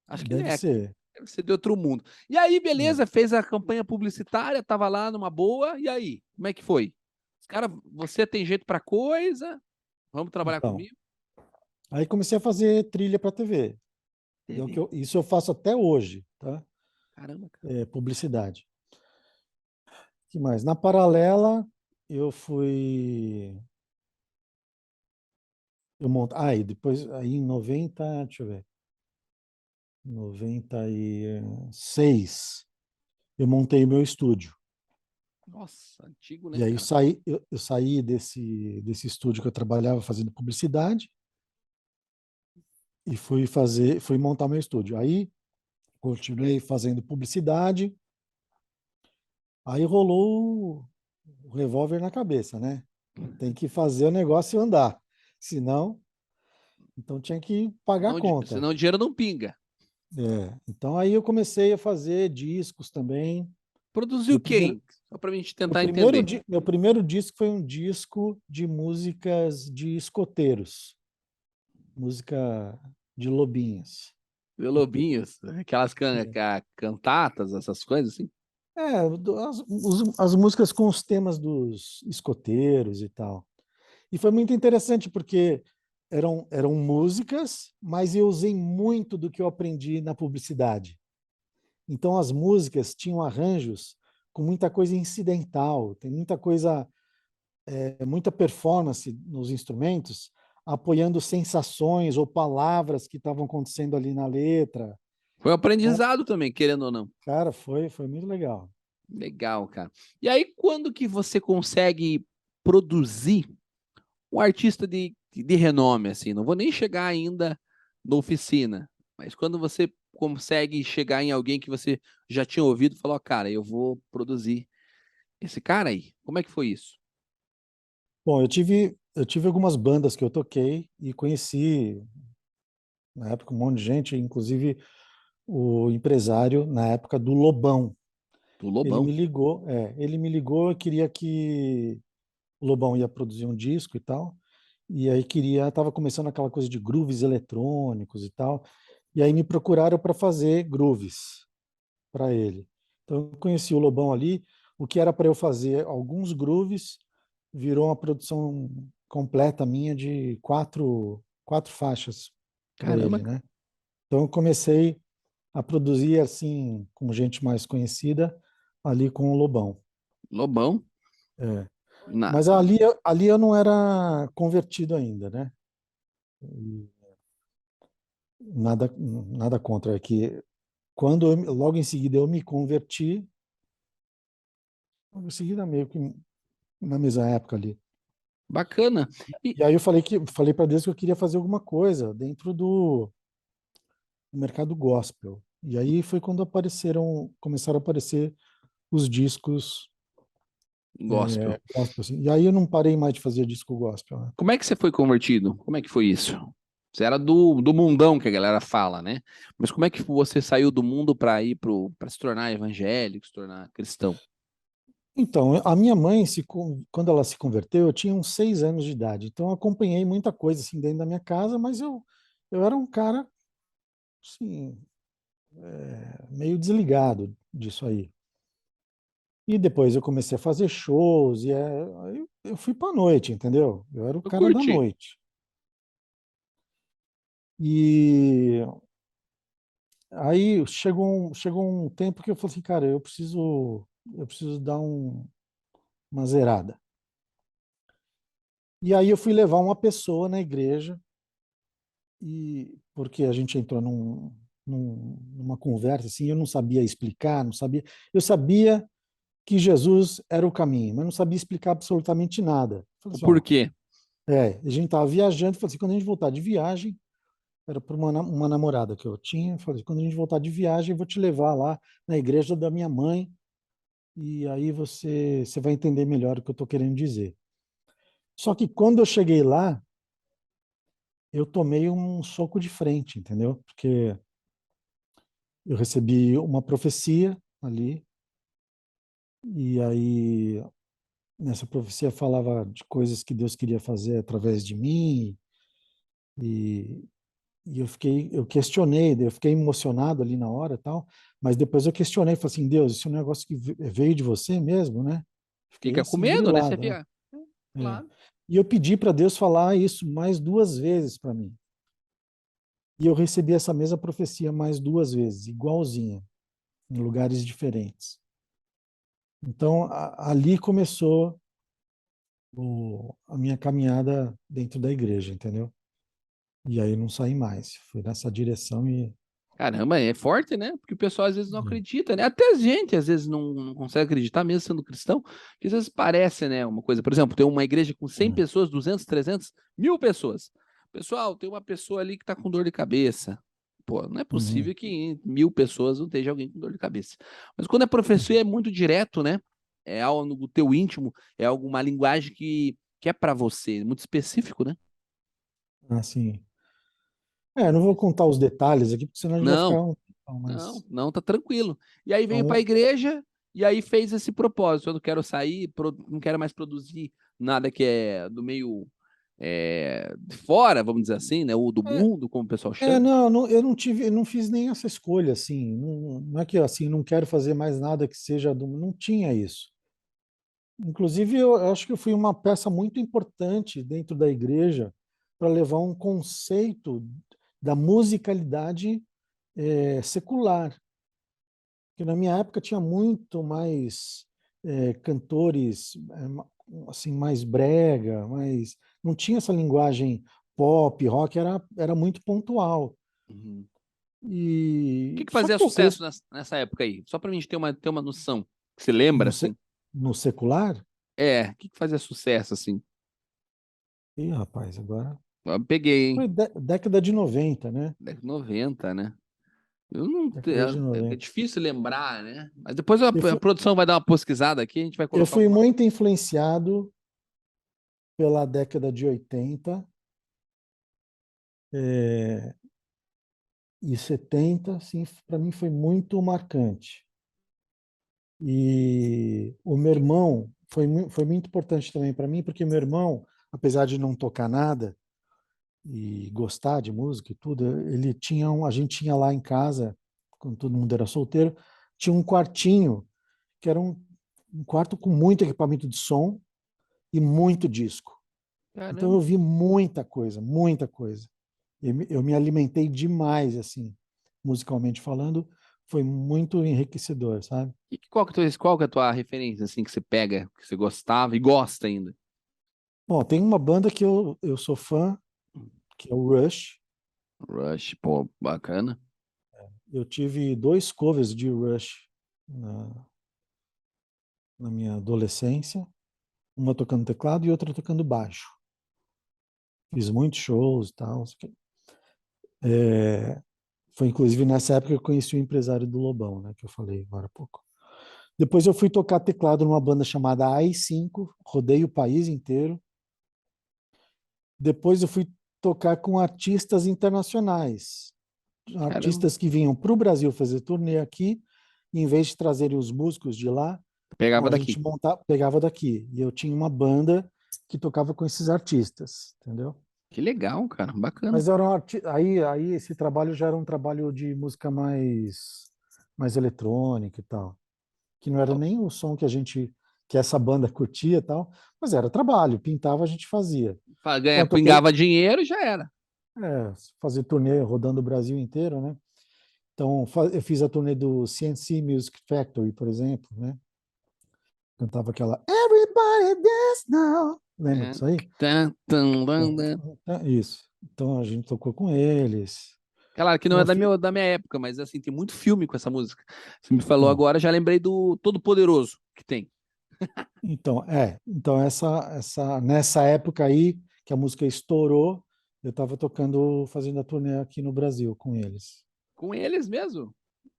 Acho que ele deve é. ser. Deve ser de outro mundo. E aí, É. beleza, fez a campanha publicitária, tava lá numa boa. E aí, como é que foi? Os caras, você tem jeito pra coisa? Vamos trabalhar Então, comigo? aí comecei a fazer trilha para TV. E TV. isso eu faço até hoje, tá? Caramba, cara. Publicidade. Que mais? Na paralela, eu fui. E depois, aí em 90, deixa eu ver, 96, eu montei o meu estúdio. Nossa, antigo, né, E aí cara? eu saí desse estúdio que eu trabalhava fazendo publicidade e fui montar o meu estúdio. Aí continuei fazendo publicidade, aí rolou o revólver na cabeça, né? Tem que fazer o negócio andar. Senão, então tinha que pagar a conta. Senão o dinheiro não pinga. Então aí eu comecei a fazer discos também. Produziu Meu primeiro, quem? Só pra gente tentar entender. meu primeiro disco foi um disco de músicas de escoteiros, música de lobinhos. Lobinhos, aquelas cantatas, essas coisas assim. As músicas com os temas dos escoteiros e tal. E foi muito interessante porque eram músicas, mas eu usei muito do que eu aprendi na publicidade. Então as músicas tinham arranjos com muita coisa incidental, tem muita coisa, muita performance nos instrumentos, apoiando sensações ou palavras que estavam acontecendo ali na letra. Foi um Então, aprendizado também, querendo ou não. cara, foi muito legal. Legal, cara. E aí, quando que você consegue produzir um artista de renome, assim? Não vou nem chegar ainda na oficina, mas quando você consegue chegar em alguém que você já tinha ouvido e falou, cara, eu vou produzir esse cara aí. Como é que foi isso? Bom, eu tive algumas bandas que eu toquei e conheci, na época, um monte de gente, inclusive o empresário, na época, do Lobão. Do Ele Lobão. me ligou, ele me ligou, eu queria que o Lobão ia produzir um disco e tal, e aí estava começando aquela coisa de grooves eletrônicos e tal, e aí me procuraram para fazer grooves para ele. Então eu conheci o Lobão ali, o que era para eu fazer alguns grooves virou uma produção completa minha de quatro faixas para Caramba, ele, né? Então eu comecei a produzir assim com gente mais conhecida ali com o Lobão. Lobão. É. Na... Mas ali eu não era convertido ainda, né? E nada contra, é que logo em seguida eu me converti, logo em seguida meio que na mesma época ali. Bacana. E E aí eu falei para Deus que eu queria fazer alguma coisa dentro do mercado gospel. E aí foi quando começaram a aparecer os discos gospel. gospel, assim. E aí eu não parei mais de fazer disco gospel, né? Como é que você foi convertido? Como é que foi isso? Você era do mundão que a galera fala, né? Mas como é que você saiu do mundo para ir para se tornar evangélico, se tornar cristão? Então, a minha mãe, quando ela se converteu, eu tinha uns 6 anos de idade. Então, eu acompanhei muita coisa assim dentro da minha casa, mas eu era um cara, assim, meio desligado disso aí. E depois eu comecei a fazer shows, aí eu fui para a noite, entendeu? Eu era o Eu cara da curti. noite. E aí chegou um tempo que eu falei assim, cara, eu preciso dar uma zerada. E aí eu fui levar uma pessoa na igreja, e porque a gente entrou numa conversa assim, eu não sabia explicar, não sabia. Eu sabia que Jesus era o caminho, mas não sabia explicar absolutamente nada. Falei O assim, ó, porquê? a gente estava viajando, falei assim, quando a gente voltar de viagem, era para uma namorada que eu tinha, falei assim, quando a gente voltar de viagem, eu vou te levar lá na igreja da minha mãe, e aí você vai entender melhor o que eu estou querendo dizer. Só que quando eu cheguei lá, eu tomei um soco de frente, entendeu? Porque eu recebi uma profecia ali, e aí nessa profecia falava de coisas que Deus queria fazer através de mim, e, e eu questionei, eu fiquei emocionado ali na hora e tal, mas depois eu questionei, falei assim, Deus, esse é um negócio que veio de você mesmo, né? Fiquei Fica com assim, medo, né? Você grilado, né? fica. É. Claro. E eu pedi para Deus falar isso mais 2 vezes para mim. E eu recebi essa mesma profecia mais 2 vezes, igualzinha, em lugares diferentes. Então, ali começou a minha caminhada dentro da igreja, entendeu? E aí não saí mais. Fui nessa direção e. Caramba, é forte, né? Porque o pessoal às vezes não acredita, né? Até a gente às vezes não consegue acreditar, mesmo sendo cristão, que às vezes parece, né? Uma coisa, por exemplo, tem uma igreja com 100 É. pessoas, 200, 300, 1.000 pessoas. Pessoal, tem uma pessoa ali que tá com dor de cabeça. Pô, não é Uhum. possível que em 1.000 pessoas não esteja alguém com dor de cabeça. Mas quando é professor é muito direto, né? É algo no teu íntimo, é alguma linguagem que é para você, muito específico, né? Assim. Não vou contar os detalhes aqui, porque senão a gente vai Não, ficar um tempão, não, mas. não, tá tranquilo. E aí veio para a Então, igreja e aí fez esse propósito. Eu não quero sair, não quero mais produzir nada que é do meio de fora, vamos dizer assim, né? Ou do é, mundo, como o pessoal chama. eu não fiz nem essa escolha, assim. Não é que assim, não quero fazer mais nada que seja do. Não tinha isso. Inclusive, eu acho que eu fui uma peça muito importante dentro da igreja para levar um conceito da musicalidade secular, que na minha época tinha muito mais cantores assim mais brega, mas não tinha essa linguagem pop, rock, era muito pontual. Uhum. O que E que só fazia que eu cresci sucesso nessa época aí? Só pra gente ter uma noção. Você lembra, no, assim? no secular. O que que fazia sucesso, assim? Ih, rapaz, agora Eu peguei, foi hein? década de 90, né? Década de 90, né? Eu não, Década de é 90. difícil lembrar, né? Mas depois Eu a fui, produção vai dar uma pesquisada aqui, a gente vai eu colocar fui alguma. muito influenciado pela década de 80 e 70, assim, para mim foi muito marcante. E o meu irmão foi muito importante também para mim, porque meu irmão, apesar de não tocar nada e gostar de música e tudo, a gente tinha lá em casa, quando todo mundo era solteiro, tinha um quartinho que era um quarto com muito equipamento de som e muito disco. Então eu Caramba. vi muita coisa, muita coisa. Eu me alimentei demais, assim, musicalmente falando, foi muito enriquecedor, sabe? E qual que é a tua referência, assim, que você pega, que você gostava e gosta ainda? Bom, tem uma banda que eu sou fã, que é o Rush. Rush, pô, bacana. Eu tive 2 covers de Rush na minha adolescência, uma tocando teclado e outra tocando baixo. Fiz muitos shows e tal. É, foi inclusive nessa época que eu conheci o empresário do Lobão, né, que eu falei agora há pouco. Depois eu fui tocar teclado numa banda chamada AI-5, rodei o país inteiro. Depois eu fui tocar com artistas internacionais, Caramba. artistas que vinham para o Brasil fazer turnê aqui, e em vez de trazerem os músicos de lá, Pegava a gente daqui. pegava daqui. E eu tinha uma banda que tocava com esses artistas, entendeu? Que legal, cara, bacana. Mas aí esse trabalho já era um trabalho de música mais eletrônica e tal, que não era nem o som que essa banda curtia e tal, mas era trabalho, pintava, a gente fazia. Então eu toquei, Pingava dinheiro, já era. fazer turnê rodando o Brasil inteiro, né? Então eu fiz a turnê do CNC Music Factory, por exemplo, né? Cantava aquela Everybody Dance Now. Lembra É. disso aí? Tan, tan, tan, tan. Isso. Então a gente tocou com eles. Claro que não Então é eu fiz, da minha época, mas assim, tem muito filme com essa música. Você me falou então, agora, já lembrei do Todo-Poderoso que tem. então nessa época aí que a música estourou, eu estava tocando, fazendo a turnê aqui no Brasil com eles. Com eles mesmo.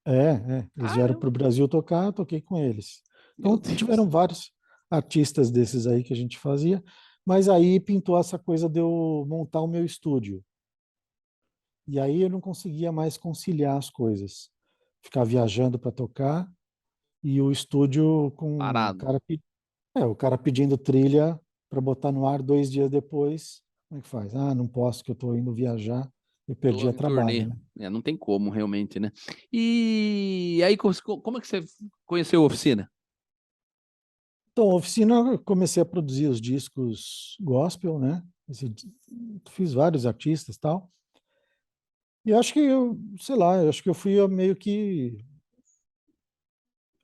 Eles vieram Caramba, para o Brasil tocar, eu toquei com eles. meu Então Deus. tiveram vários artistas desses aí que a gente fazia, mas aí pintou essa coisa de eu montar o meu estúdio. E aí eu não conseguia mais conciliar as coisas. Ficar viajando para tocar e o estúdio com Parado. o cara pedindo trilha para botar no ar 2 dias depois. Como é que faz? Ah, não posso, que eu estou indo viajar. Eu perdi Tô a em turnê. trabalho, né? É, não tem como, realmente, né? E aí, como é que você conheceu a oficina? Então, a oficina, eu comecei a produzir os discos gospel, né? Fiz vários artistas e tal. E acho que sei lá, eu acho que eu fui meio que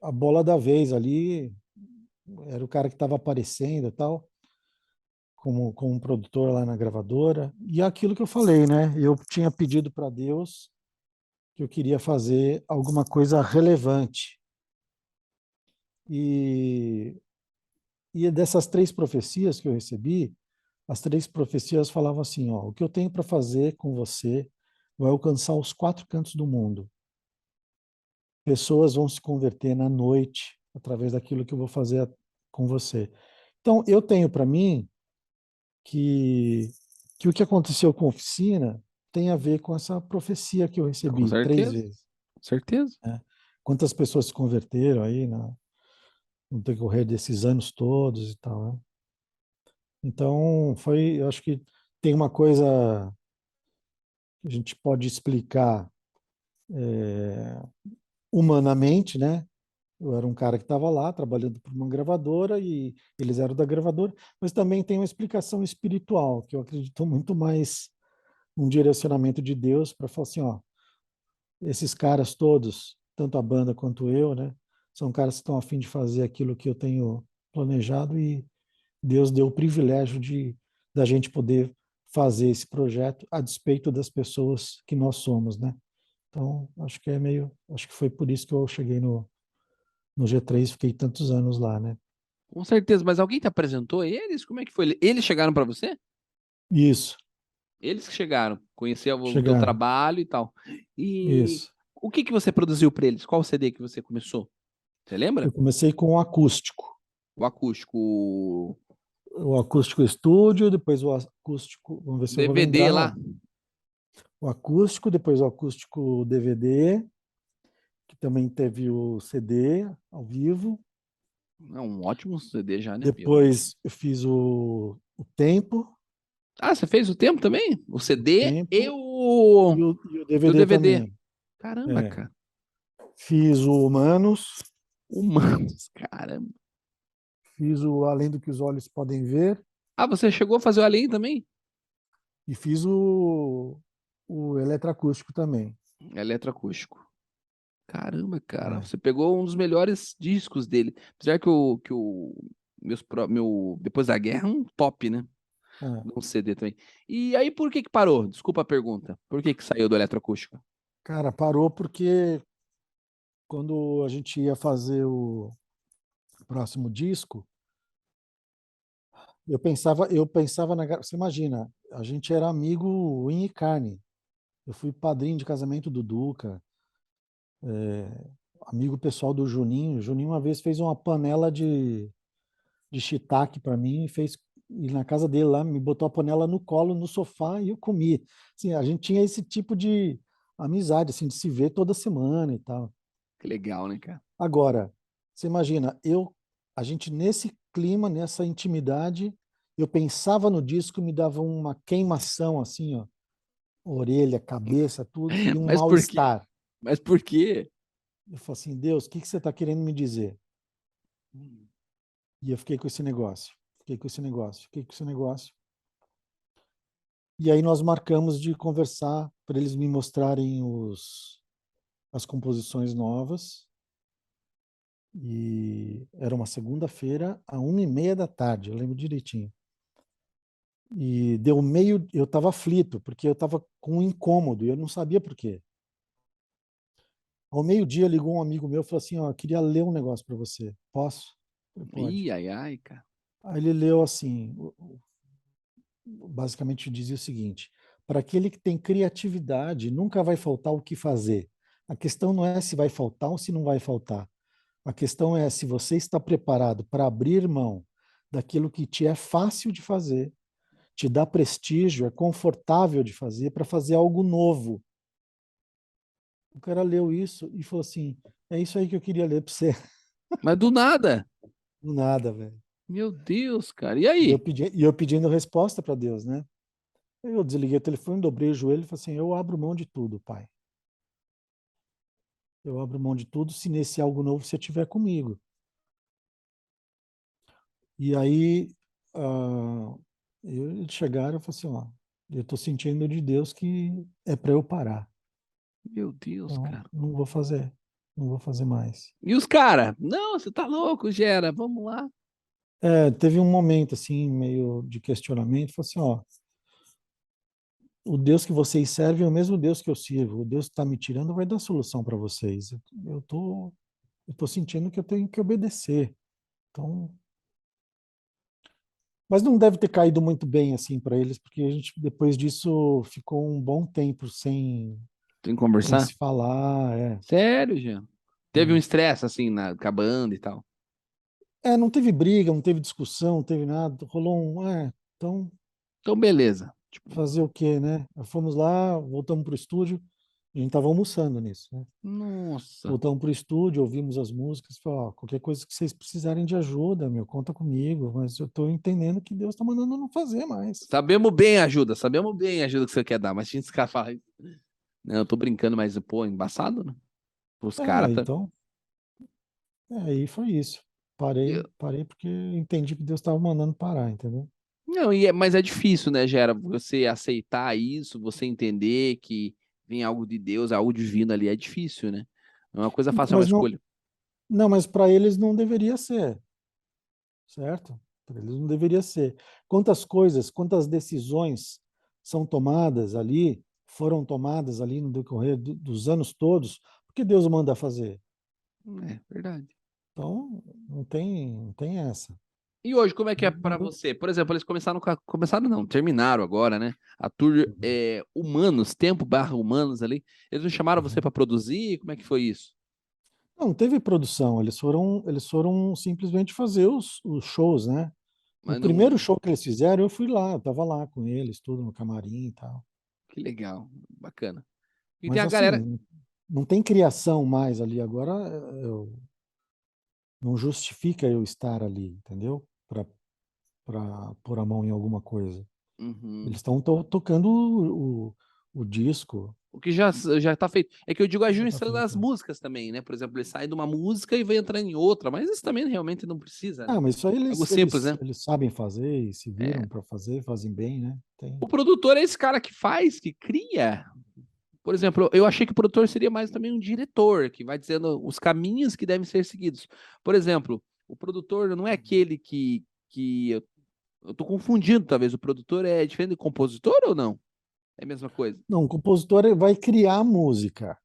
a bola da vez ali. Era o cara que estava aparecendo e tal, como um produtor lá na gravadora. E é aquilo que eu falei, né? Eu tinha pedido para Deus que eu queria fazer alguma coisa relevante. E, e dessas 3 profecias que eu recebi, as 3 profecias falavam assim, ó, o que eu tenho para fazer com você vai alcançar os 4 cantos do mundo. Pessoas vão se converter na noite através daquilo que eu vou fazer com você. Então, eu tenho para mim que, que o que aconteceu com a oficina tem a ver com essa profecia que eu Com recebi 3 certeza, vezes. com certeza. Né? Quantas pessoas se converteram aí no decorrer desses anos todos e tal. Né? Então, eu acho que tem uma coisa que a gente pode explicar humanamente, né? Eu era um cara que estava lá trabalhando para uma gravadora e eles eram da gravadora, mas também tem uma explicação espiritual, que eu acredito muito mais num direcionamento de Deus para falar assim, ó, esses caras todos, tanto a banda quanto eu, né, são caras que estão a fim de fazer aquilo que eu tenho planejado e Deus deu o privilégio de da gente poder fazer esse projeto a despeito das pessoas que nós somos, né? Então, acho que foi por isso que eu cheguei no G3, fiquei tantos anos lá, né? Com certeza, mas alguém te apresentou eles? Como é que foi? Eles chegaram para você? Isso, Eles que chegaram, conhecer o teu chegaram. trabalho e tal. E Isso. o que que você produziu para eles? Qual CD que você começou? Você lembra? Eu comecei com o acústico. O acústico, O acústico estúdio, depois o acústico, vamos ver se eu vou DVD lembrar, lá. ó. O acústico, depois o acústico DVD, que também teve o CD ao vivo. É um ótimo CD já, né, Pedro? Depois eu fiz o tempo, Ah, você fez o tempo também? O CD e tempo o, e o e o DVD DVD. também. Caramba, É. cara. Fiz o Humanos, Humanos, caramba. fiz o Além do que os Olhos Podem Ver Ah, você chegou a fazer o Além também? e fiz o Eletroacústico também. Eletroacústico. Caramba, cara. É, Você pegou um dos melhores discos dele. Apesar que o Depois da Guerra é um top, né? é. Um CD também. E aí, por que que parou? Desculpa a pergunta. Por que que saiu do eletroacústico? Cara, parou porque quando a gente ia fazer o próximo disco, eu pensava você imagina, a gente era amigo em carne. Eu fui padrinho de casamento do Duca, amigo pessoal do Juninho. O Juninho uma vez fez uma panela de shiitake para mim e na casa dele lá me botou a panela no colo no sofá e eu comi. Assim, a gente tinha esse tipo de amizade assim de se ver toda semana e tal. Que legal, né, cara? Agora, você imagina, a gente nesse clima, nessa intimidade, eu pensava no disco, me dava uma queimação assim, ó, orelha, cabeça, tudo, e um Mas por quê? mal-estar. Mas por quê? Eu falei assim, Deus, o que que você está querendo me dizer? E eu fiquei com esse negócio, fiquei com esse negócio, fiquei com esse negócio. E aí nós marcamos de conversar para eles me mostrarem as composições novas. E era uma segunda-feira, à 1h30 da tarde, eu lembro direitinho. E deu meio, eu estava aflito, porque eu estava com um incômodo, e eu não sabia por quê. Ao meio-dia ligou um amigo meu e falou assim, ó, eu queria ler um negócio para você. Posso? Eu falei, pode. Ih, ai, ai, cara. Aí ele leu assim, basicamente dizia o seguinte: para aquele que tem criatividade, nunca vai faltar o que fazer. A questão não é se vai faltar ou se não vai faltar. A questão é se você está preparado para abrir mão daquilo que te é fácil de fazer, te dá prestígio, é confortável de fazer, para fazer algo novo. O cara leu isso e falou assim: é isso aí que eu queria ler para você. Mas do nada. Nada, velho. Meu Deus, cara. E E eu, aí? pedi, e eu pedindo resposta para Deus, né? Eu desliguei o telefone, dobrei o joelho e falei assim: eu abro mão de tudo, pai. Eu abro mão de tudo se nesse algo novo você estiver comigo. E aí, eles chegaram e falaram assim: ó, eu estou sentindo de Deus que é para eu parar. Meu Deus, Então, cara. não vou fazer. Não vou fazer mais. E os caras? Não, você tá louco, Gera. Vamos lá. Teve um momento, assim, meio de questionamento. Falei assim: ó, o Deus que vocês servem é o mesmo Deus que eu sirvo. O Deus que está me tirando vai dar solução para vocês. Eu tô sentindo que eu tenho que obedecer. Então, mas não deve ter caído muito bem assim para eles, porque a gente depois disso ficou um bom tempo Tem que sem conversar? se falar. Sério, Jean? Teve um estresse, assim, acabando e tal. Não teve briga, não teve discussão, não teve nada. Rolou então Então, beleza. Tipo, fazer o quê, né? Fomos lá, voltamos para o estúdio. A gente estava almoçando nisso, né? nossa. Voltamos para o estúdio, ouvimos as músicas, falou, ó, qualquer coisa que vocês precisarem de ajuda, meu, conta comigo, mas eu estou entendendo que Deus está mandando eu não fazer mais. Sabemos bem a ajuda que você quer dar, mas tinha esse cara fala, não, eu tô brincando, mas, pô, embaçado, né? Os caras tá... Então, aí foi isso. Parei porque entendi que Deus estava mandando parar, entendeu? Não, mas é difícil, né, Gera, você aceitar isso, você entender que vem algo de Deus, algo divino ali, é difícil, né? Não é uma coisa Então, fácil, é uma mas não, escolha. não, mas para eles não deveria ser, certo? Para eles não deveria ser. Quantas decisões são tomadas ali, foram tomadas ali no decorrer dos anos todos, porque Deus manda fazer. É, verdade. Então, não tem essa. E hoje, como é que é Deus pra mandou. você? Por exemplo, eles começaram não, terminaram agora, né? A tour Humanos, Tempo barra Humanos ali. Eles não chamaram você Uhum. pra produzir? Como é que foi isso? Não teve produção, eles foram simplesmente fazer os shows, né? O Mas primeiro não. show que eles fizeram, eu fui lá, eu estava lá com eles, tudo no camarim e tal. Que legal, bacana. E tem Mas a galera. assim, não tem criação mais ali. Agora não justifica eu estar ali, entendeu? para pôr a mão em alguma coisa. Uhum. Eles estão tocando o disco. O que já tá feito. É que eu digo a Já tá justiça das feito. músicas também, né? Por exemplo, ele sai de uma música e vai entrando em outra, mas isso também realmente não precisa, né? Ah, mas isso aí Algo simples, né? eles sabem fazer e se É. viram para fazer, fazem bem, né? O produtor é esse cara que faz, que cria. Por exemplo, eu achei que o produtor seria mais também um diretor, que vai dizendo os caminhos que devem ser seguidos. Por exemplo, o produtor não é aquele que eu tô confundindo, talvez. O produtor é diferente do compositor ou não? É a mesma coisa. Não, o compositor vai criar a música.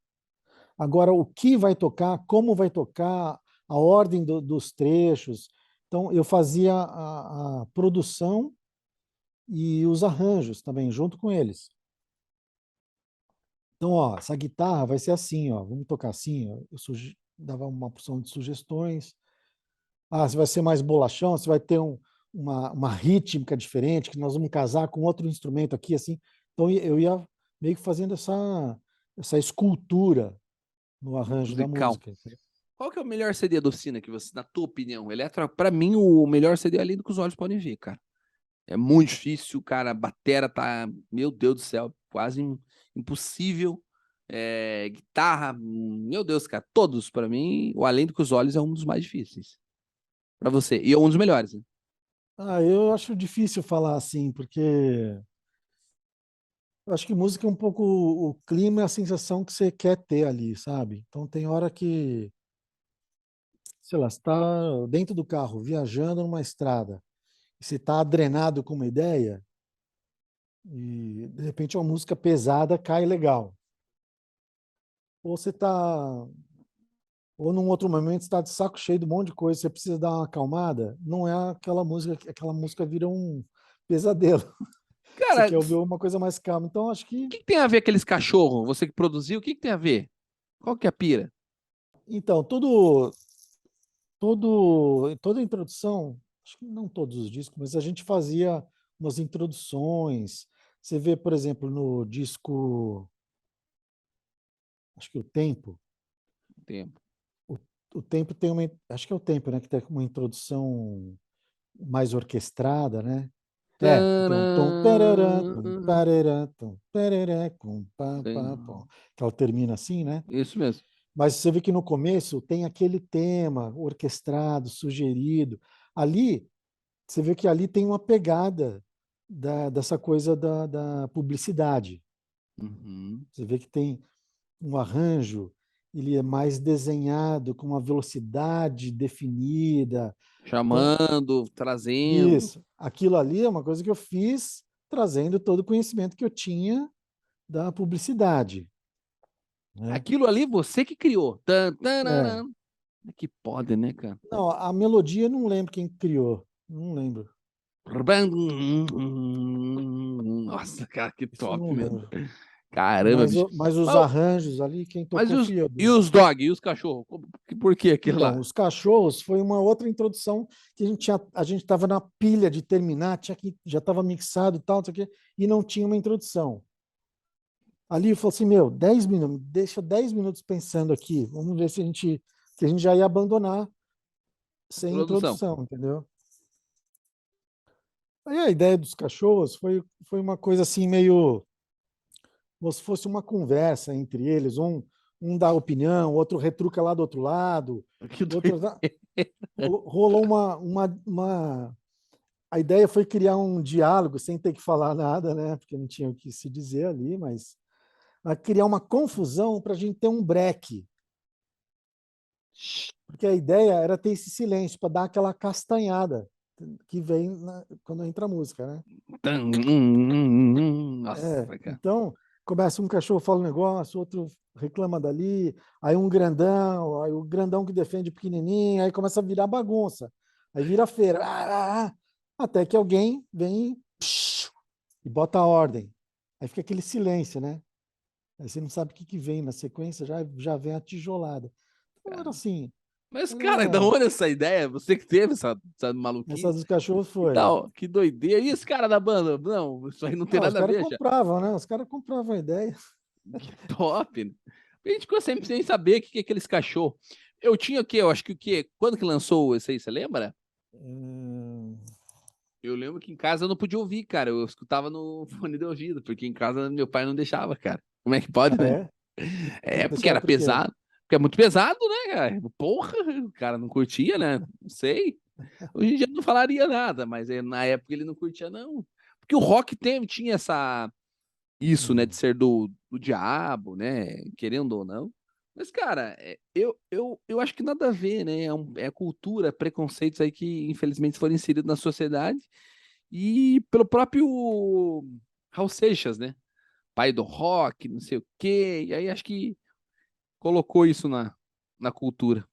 Agora, o que vai tocar, como vai tocar, a ordem dos trechos. Então, eu fazia a produção e os arranjos também, junto com eles. Então, ó, essa guitarra vai ser assim, ó, vamos tocar assim. Ó. Eu dava uma porção de sugestões. Ah, se vai ser mais bolachão, se vai ter uma rítmica diferente, que nós vamos casar com outro instrumento aqui, assim. Então, eu ia meio que fazendo essa escultura no arranjo da Musical. música. Qual que é o melhor CD da oficina que você, na tua opinião? Eletro, pra mim, o melhor CD é além do que os olhos podem ver, cara. É muito difícil, cara. A batera tá, meu Deus do céu, quase impossível. Guitarra, meu Deus, cara. Todos, pra mim, o além do que os olhos é um dos mais difíceis. Pra você. E é um dos melhores, né? Ah, eu acho difícil falar assim, porque eu acho que música é um pouco o clima e a sensação que você quer ter ali, sabe? Então tem hora que, sei lá, você está dentro do carro, viajando numa estrada, e você está adrenado com uma ideia, e de repente uma música pesada cai legal. Ou você está, ou num outro momento está de saco cheio de um monte de coisa, você precisa dar uma acalmada, não é aquela música vira um pesadelo. Você Cara, quer ouvir o uma coisa mais calma. Então acho que que tem a ver aqueles cachorros? Você que produziu, o que tem a ver? Qual que é a pira? então, toda a introdução, acho que não todos os discos, mas a gente fazia umas introduções. Você vê, por exemplo, no disco, acho que o Tempo, Tempo. o, o Tempo tem uma, acho que é o Tempo, né, que tem uma introdução mais orquestrada, né? Que tem um tom, tarará, tum, Tcharam! tarará, tum, tarará, com, pá, pá, pá, Tem- que ela termina assim, né? Isso mesmo. Mas você vê que no começo tem aquele tema orquestrado, sugerido. Ali você vê que ali tem uma pegada dessa coisa da publicidade. Uhum. Você vê que tem um arranjo, ele é mais desenhado, com uma velocidade definida. Então, Chamando, trazendo. isso, aquilo ali é uma coisa que eu fiz trazendo todo o conhecimento que eu tinha da publicidade. Né? Aquilo ali você que criou. Tan, É. tararam. É que pode, né, cara? Não, a melodia eu não lembro quem criou. Não lembro. Nossa, cara, que Isso eu top não mesmo. lembro. Caramba, bicho. Mas os Mas, arranjos ali, quem mas tocou fui eu. e os dog, e os cachorros? Por que aquilo Então, lá? os cachorros foi uma outra introdução que a gente estava na pilha de terminar, já estava mixado e tal, não sei o quê, e não tinha uma introdução. Ali eu falei assim, meu, 10 minutos, deixa 10 minutos pensando aqui, vamos ver se que a gente já ia abandonar sem Introdução. introdução, entendeu? Aí a ideia dos cachorros foi uma coisa assim meio como se fosse uma conversa entre eles, um dá opinião, outro retruca lá do outro lado, Que o outro doido. rolou a ideia foi criar um diálogo sem ter que falar nada, né? Porque não tinha o que se dizer ali, mas criar uma confusão para a gente ter um break. Porque a ideia era ter esse silêncio para dar aquela castanhada que vem quando entra a música, né? Nossa, cara. Então, começa um cachorro fala um negócio, outro reclama dali, aí um grandão, aí o grandão que defende o pequenininho, aí começa a virar bagunça. Aí vira feira. Até que alguém vem e bota a ordem. Aí fica aquele silêncio, né? Aí você não sabe o que vem na sequência, já vem a tijolada. Então era assim, Mas, cara, da era, onde essa ideia? Você que teve essa essa maluquice? dos cachorros Que foi. tal? Que doideira. E esse cara da banda? Não, isso aí não tem Ah, os nada a caras ver, já. compravam, né? Os caras compravam a ideia. Que top. Né? A gente ficou sempre sem saber o que é aqueles cachorros. Eu tinha o quê? Eu acho que o quê? Quando que lançou esse aí, você lembra? Hum, Eu lembro que em casa eu não podia ouvir, cara. Eu escutava no fone de ouvido, porque em casa meu pai não deixava, cara. Como é que pode, Ah, né? é? É, O porque pessoal, era por quê? pesado. Porque é muito pesado, né, cara? Porra, o cara não curtia, né? Não sei. Hoje em dia não falaria nada, mas na época ele não curtia, não. Porque o rock tinha isso, né, de Hum. ser do diabo, né? Querendo ou não. Mas, cara, eu acho que nada a ver, né? É cultura, preconceitos aí que, infelizmente, foram inseridos na sociedade e pelo próprio Raul Seixas, né? Pai do rock, não sei o quê. E aí acho que colocou isso na cultura.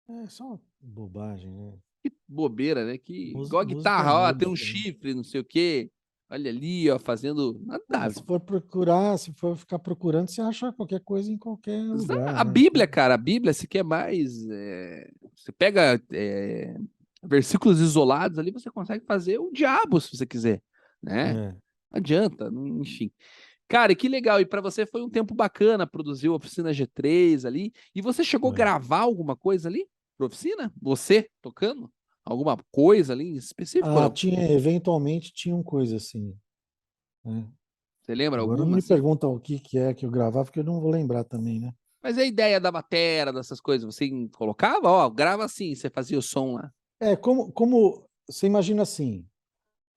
É só uma bobagem, né? Que bobeira, né? Que igual a Música é guitarra, ó, tem um música, né? chifre, não sei o quê. Olha ali, ó, fazendo nada a Ah, ver. se for procurar, se for ficar procurando, você acha qualquer coisa em qualquer lugar, A né? Bíblia, cara, a Bíblia, se quer mais. Você pega versículos isolados ali, você consegue fazer o diabo, se você quiser, né? É, Não adianta, enfim. Cara, que legal. E para você foi um tempo bacana, produziu a oficina G3 ali. E você chegou a foi. gravar alguma coisa ali pra oficina? Você tocando? Alguma coisa ali em específico? Ou Ah, não? tinha, eventualmente tinha uma coisa assim, né? Você lembra Agora não alguma me assim? pergunta o que que é que eu gravava, porque eu não vou lembrar também, né? Mas a ideia da batera, dessas coisas, você colocava? Ó, grava assim, você fazia o som lá. É, como você imagina assim,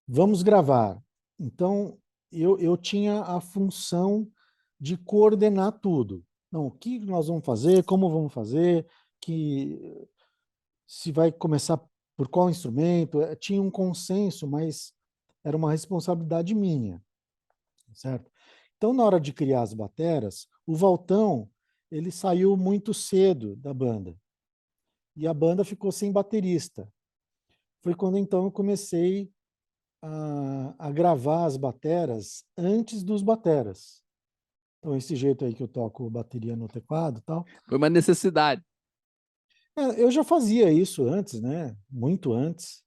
vamos gravar. Então, eu tinha a função de coordenar tudo. Não, o que nós vamos fazer, como vamos fazer, que se vai começar por qual instrumento. Tinha um consenso, mas era uma responsabilidade minha, certo? Então, na hora de criar as bateras, o Valtão, ele saiu muito cedo da banda. E a banda ficou sem baterista. Foi quando então eu comecei a gravar as bateras antes dos bateras. Então, esse jeito aí que eu toco bateria no teclado e tal. Foi uma necessidade. Eu já fazia isso antes, né? Muito antes.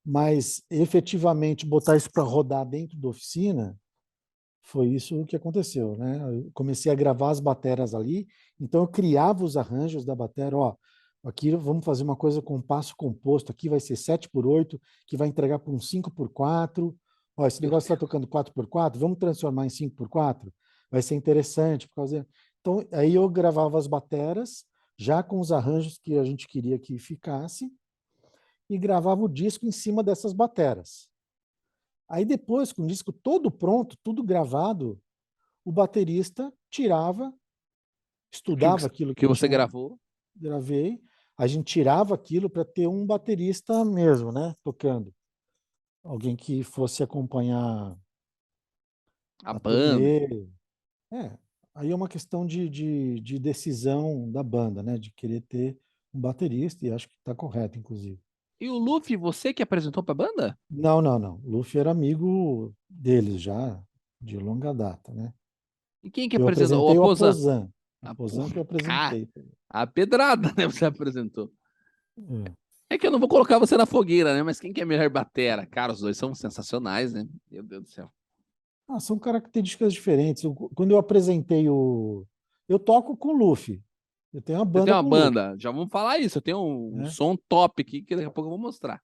Mas efetivamente botar isso para rodar dentro da oficina, foi isso que aconteceu, né? Eu comecei a gravar as bateras ali, então eu criava os arranjos da bateria, ó, aqui vamos fazer uma coisa com passo composto, aqui vai ser 7/8, que vai entregar para um 5/4. Ó, esse Eu- negócio está tocando 4/4, vamos transformar em 5/4. Vai ser interessante por causa. Então, aí eu gravava as bateras já com os arranjos que a gente queria que ficasse e gravava o disco em cima dessas bateras. Aí depois, com o disco todo pronto, tudo gravado, o baterista tirava, Aquilo estudava aquilo que que eu você tinha gravou, gravei, a gente tirava aquilo para ter um baterista mesmo, né, tocando. Alguém que fosse acompanhar a a banda. turnê. É, aí é uma questão de decisão da banda, né, de querer ter um baterista, e acho que está correto, inclusive. E o Luffy, você que apresentou pra banda? Não, não, não. O Luffy era amigo deles já, de longa data, né? E quem que Eu apresentou? O apresentei o Aposan. Aposan. A, Aposan que eu ah, apresentei. a pedrada, né? Você apresentou. É. É que eu não vou colocar você na fogueira, né? Mas quem que é melhor batera? Cara, os dois são sensacionais, né? Meu Deus do céu. Ah, são características diferentes. Quando eu apresentei o. Eu toco com o Luffy. Eu tenho uma Você tem banda uma com o Luffy. banda, já vamos falar isso. Eu tenho um Né? som top aqui que daqui a pouco eu vou mostrar.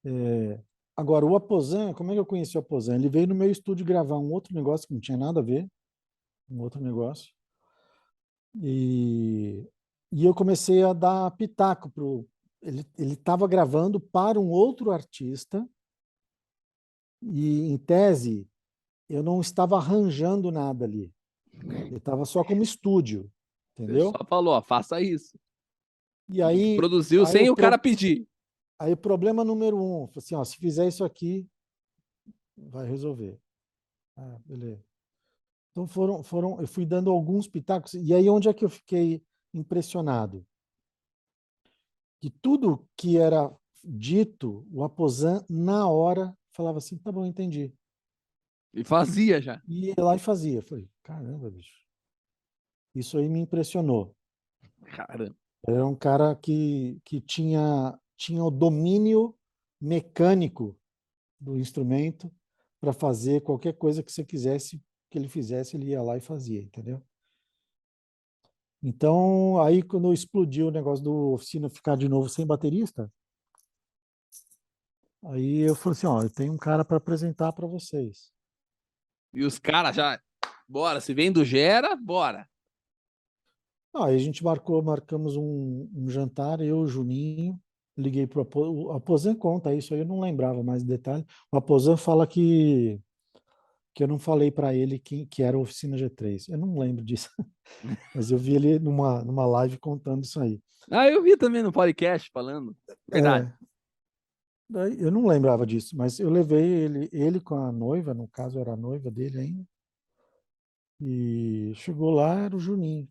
É, agora, o Aposan, como é que eu conheci o Aposan? Ele veio no meu estúdio gravar um outro negócio que não tinha nada a ver, um outro negócio. E, e eu comecei a dar pitaco pro. Ele estava gravando para um outro artista, e, em tese, eu não estava arranjando nada ali. Eu estava só como estúdio, Você só entendeu? falou, ó, faça isso. E E aí, produziu aí, o, sem o cara pro, pedir. aí o problema número um, assim, ó, se fizer isso aqui, vai resolver. Ah, beleza. Então eu fui dando alguns pitacos, e aí onde é que eu fiquei impressionado? Que tudo que era dito, o Aposan, na hora, falava assim, tá bom, entendi. E fazia já. E ia lá e fazia. Eu falei, caramba, bicho, isso aí me impressionou. Caramba. Era um cara que tinha o domínio mecânico do instrumento para fazer qualquer coisa que você quisesse que ele fizesse, ele ia lá e fazia, entendeu? Então, aí quando explodiu o negócio do oficina ficar de novo sem baterista, aí eu falei assim, ó, eu tenho um cara para apresentar para vocês. E os caras já, bora, se vem do Gera, bora. Aí a gente marcamos um jantar, eu, o Juninho, liguei para o Aposan, conta isso aí, eu não lembrava mais de detalhe. O Aposan fala que eu não falei para ele que era a Oficina G3. Eu não lembro disso, mas eu vi ele numa live contando isso aí. Ah, eu vi também no podcast falando. Verdade. É, daí eu não lembrava disso, mas eu levei ele com a noiva, no caso era a noiva dele ainda, e chegou lá, era o Juninho.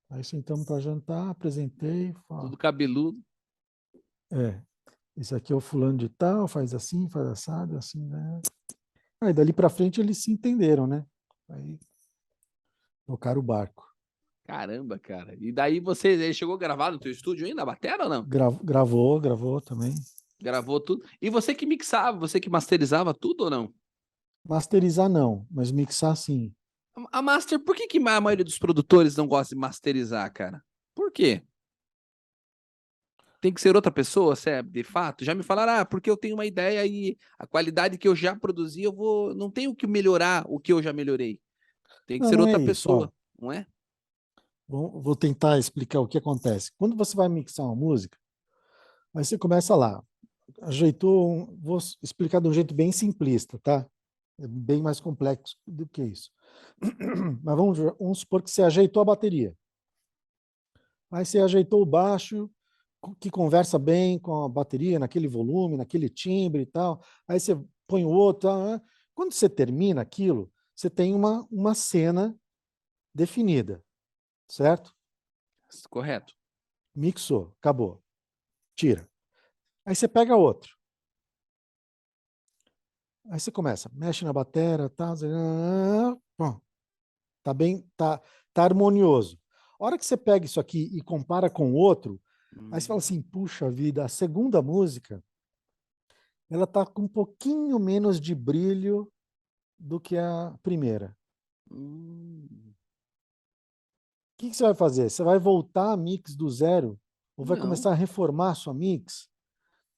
Aí sentamos para jantar, apresentei, Tudo cabeludo. esse aqui é o fulano de tal, faz assim, faz assado, assim, né? Aí dali para frente eles se entenderam, né? Aí tocaram o barco. Caramba, cara. E daí ele chegou a gravar no teu estúdio ainda, a bateria ou não? Gravou também. Gravou tudo. E você que mixava, você que masterizava tudo ou não? Masterizar não, mas mixar sim. A master, por que a maioria dos produtores não gosta de masterizar, cara? Por quê? Tem que ser outra pessoa, se é de fato? Já me falaram, porque eu tenho uma ideia e a qualidade que eu já produzi, não tenho que melhorar o que eu já melhorei. Tem que Não, ser não é outra isso. Ó, pessoa, não é? vou tentar explicar o que acontece. Quando você vai mixar uma música, aí você começa lá, ajeitou, vou explicar de um jeito bem simplista, tá? É bem mais complexo do que isso. Mas vamos supor que você ajeitou a bateria. Aí você ajeitou o baixo, que conversa bem com a bateria, naquele volume, naquele timbre e tal. Aí você põe o outro. Tal, né? Quando você termina aquilo, você tem uma cena definida, certo? Correto. Mixou, acabou. Tira. Aí você pega outro. Aí você começa, mexe na bateria, tá bem, tá harmonioso. A hora que você pega isso aqui e compara com o outro, aí você fala assim, puxa vida, a segunda música, ela tá com um pouquinho menos de brilho do que a primeira. Hum, O que você vai fazer? Você vai voltar a mix do zero? Ou vai não. começar a reformar a sua mix?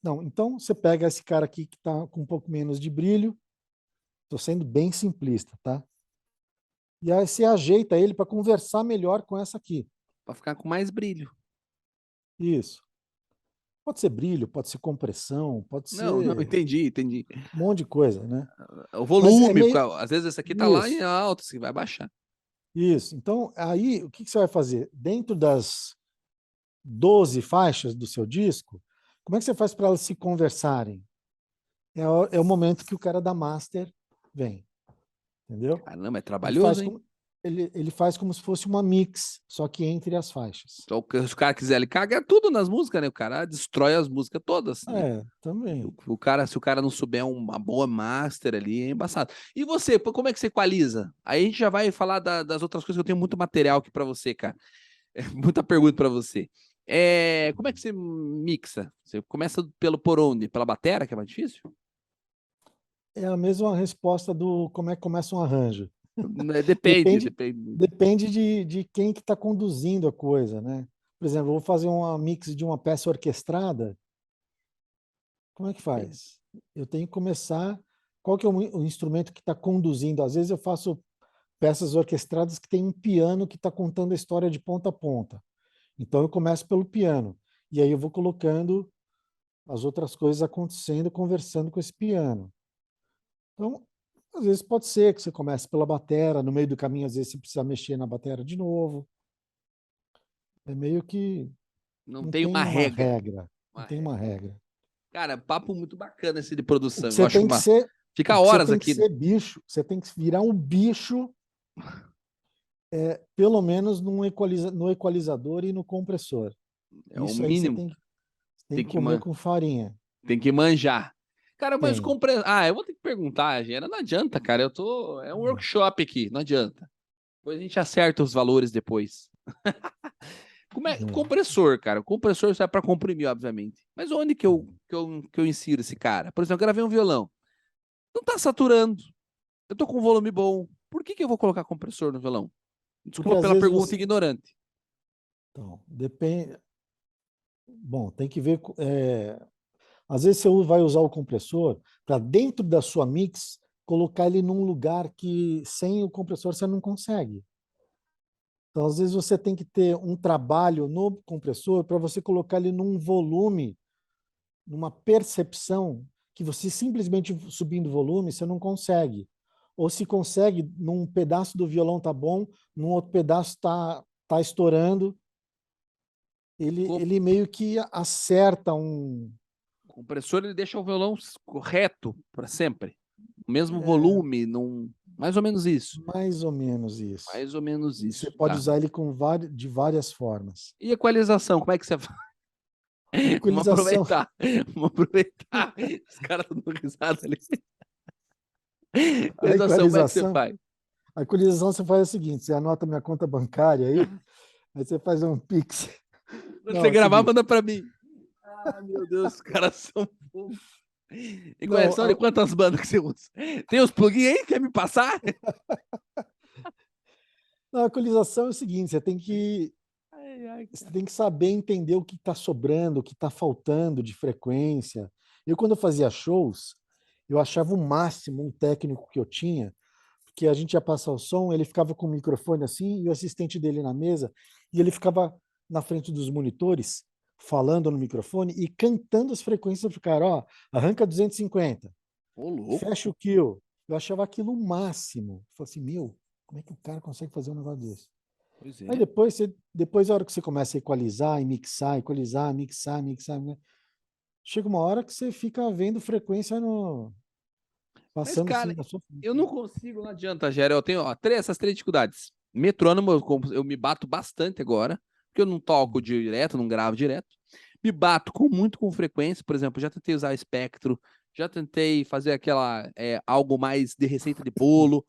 Não, então você pega esse cara aqui que está com um pouco menos de brilho, estou sendo bem simplista, tá? E aí você ajeita ele para conversar melhor com essa aqui. Pra ficar com mais brilho. Isso. Pode ser brilho, pode ser compressão, pode Não, não, ser entendi. um monte de coisa, né? O Mas é volume, meio. às vezes esse aqui tá lá em Isso, alto, assim, vai baixar. isso. Então, aí, o que você vai fazer? Dentro das 12 faixas do seu disco, como é que você faz para elas se conversarem? É o momento que o cara da master vem, entendeu? Caramba, é Ele trabalhoso, faz hein? como, ele faz como se fosse uma mix, só que entre as faixas. Então, se o cara quiser, ele caga tudo nas músicas, né? O cara destrói as músicas todas, né? Também. Se o cara não souber uma boa master ali, é embaçado. E você, pô, como é que você equaliza? Aí a gente já vai falar das outras coisas que eu tenho muito material aqui pra você, cara. Muita pergunta pra você. Como é que você mixa? Você começa por onde? Pela bateria, que é mais difícil? É a mesma resposta do como é que começa um arranjo. Depende, Depende, depende. depende de quem que está conduzindo a coisa, né? Por exemplo, eu vou fazer uma mix de uma peça orquestrada. Como é que faz? Eu tenho que começar. Qual que é o instrumento que está conduzindo? Às vezes eu faço peças orquestradas que tem um piano que está contando a história de ponta a ponta. Então eu começo pelo piano e aí eu vou colocando as outras coisas acontecendo, conversando com esse piano. Então, às vezes pode ser que você comece pela bateria, no meio do caminho às vezes você precisa mexer na bateria de novo. É meio que Não não tem tem uma uma regra. regra, não tem uma regra. Cara, papo muito bacana esse de O produção. que Eu você acho tem que uma. ser, o Fica que você horas tem que aqui, né? ser bicho, você tem que virar um bicho, pelo menos no equalizador e no compressor. É o Isso aí você mínimo. tem Tem que que, comer com farinha. tem que manjar. Cara, mas Tem. eu vou ter que perguntar, Gera. Não adianta, cara. É um workshop aqui, não adianta. Depois a gente acerta os valores depois. Compressor, cara. O compressor serve para comprimir, obviamente. Mas onde que eu insiro esse cara? Por exemplo, eu gravei um violão. Não tá saturando. Eu tô com um volume bom. Por que eu vou colocar compressor no violão? Porque Desculpa às pela vezes pergunta você, ignorante. Então, depende. Bom, tem que ver. Às vezes você vai usar o compressor para dentro da sua mix colocar ele num lugar que sem o compressor você não consegue. Então, às vezes você tem que ter um trabalho no compressor para você colocar ele num volume, numa percepção que você simplesmente subindo o volume você não consegue. Ou se consegue, num pedaço do violão tá bom, num outro pedaço tá estourando. Ele meio que acerta um. O compressor ele deixa o violão correto para sempre. O mesmo volume, mais ou menos isso. Mais ou menos isso. Mais ou menos isso. Você pode usar ele de várias formas. E equalização, como é que você faz? Vamos Equalização. aproveitar. Vamos aproveitar. Os caras estão dando risada ali. Equalização, como é que você faz? A equalização você faz o seguinte: você anota minha conta bancária aí você faz um Pix. Quando você gravar, manda para mim. Ah, meu Deus, os caras são fofos. Equalização de quantas bandas que você usa? Tem os plugins aí? Quer me passar? Não, a equalização é o seguinte: você tem que saber entender o que está sobrando, o que está faltando de frequência. Quando eu fazia shows, eu achava o máximo um técnico que eu tinha, porque a gente ia passar o som, ele ficava com o microfone assim, e o assistente dele na mesa, e ele ficava na frente dos monitores, falando no microfone e cantando as frequências pro cara, ó, arranca 250, fecha o kill. Eu achava aquilo o máximo. Eu falei assim, como é que o cara consegue fazer um negócio desse? Pois é. Aí depois, a hora que você começa a equalizar e mixar, mixar, né? Chega uma hora que você fica vendo frequência passando. Mas, cara, assim na sua frente. eu não consigo, não adianta, Gera. Eu tenho essas três dificuldades. Metrônomo, eu me bato bastante agora, porque eu não toco direto, não gravo direto. Me bato muito com frequência, por exemplo, já tentei usar espectro, já tentei fazer algo mais de receita de bolo.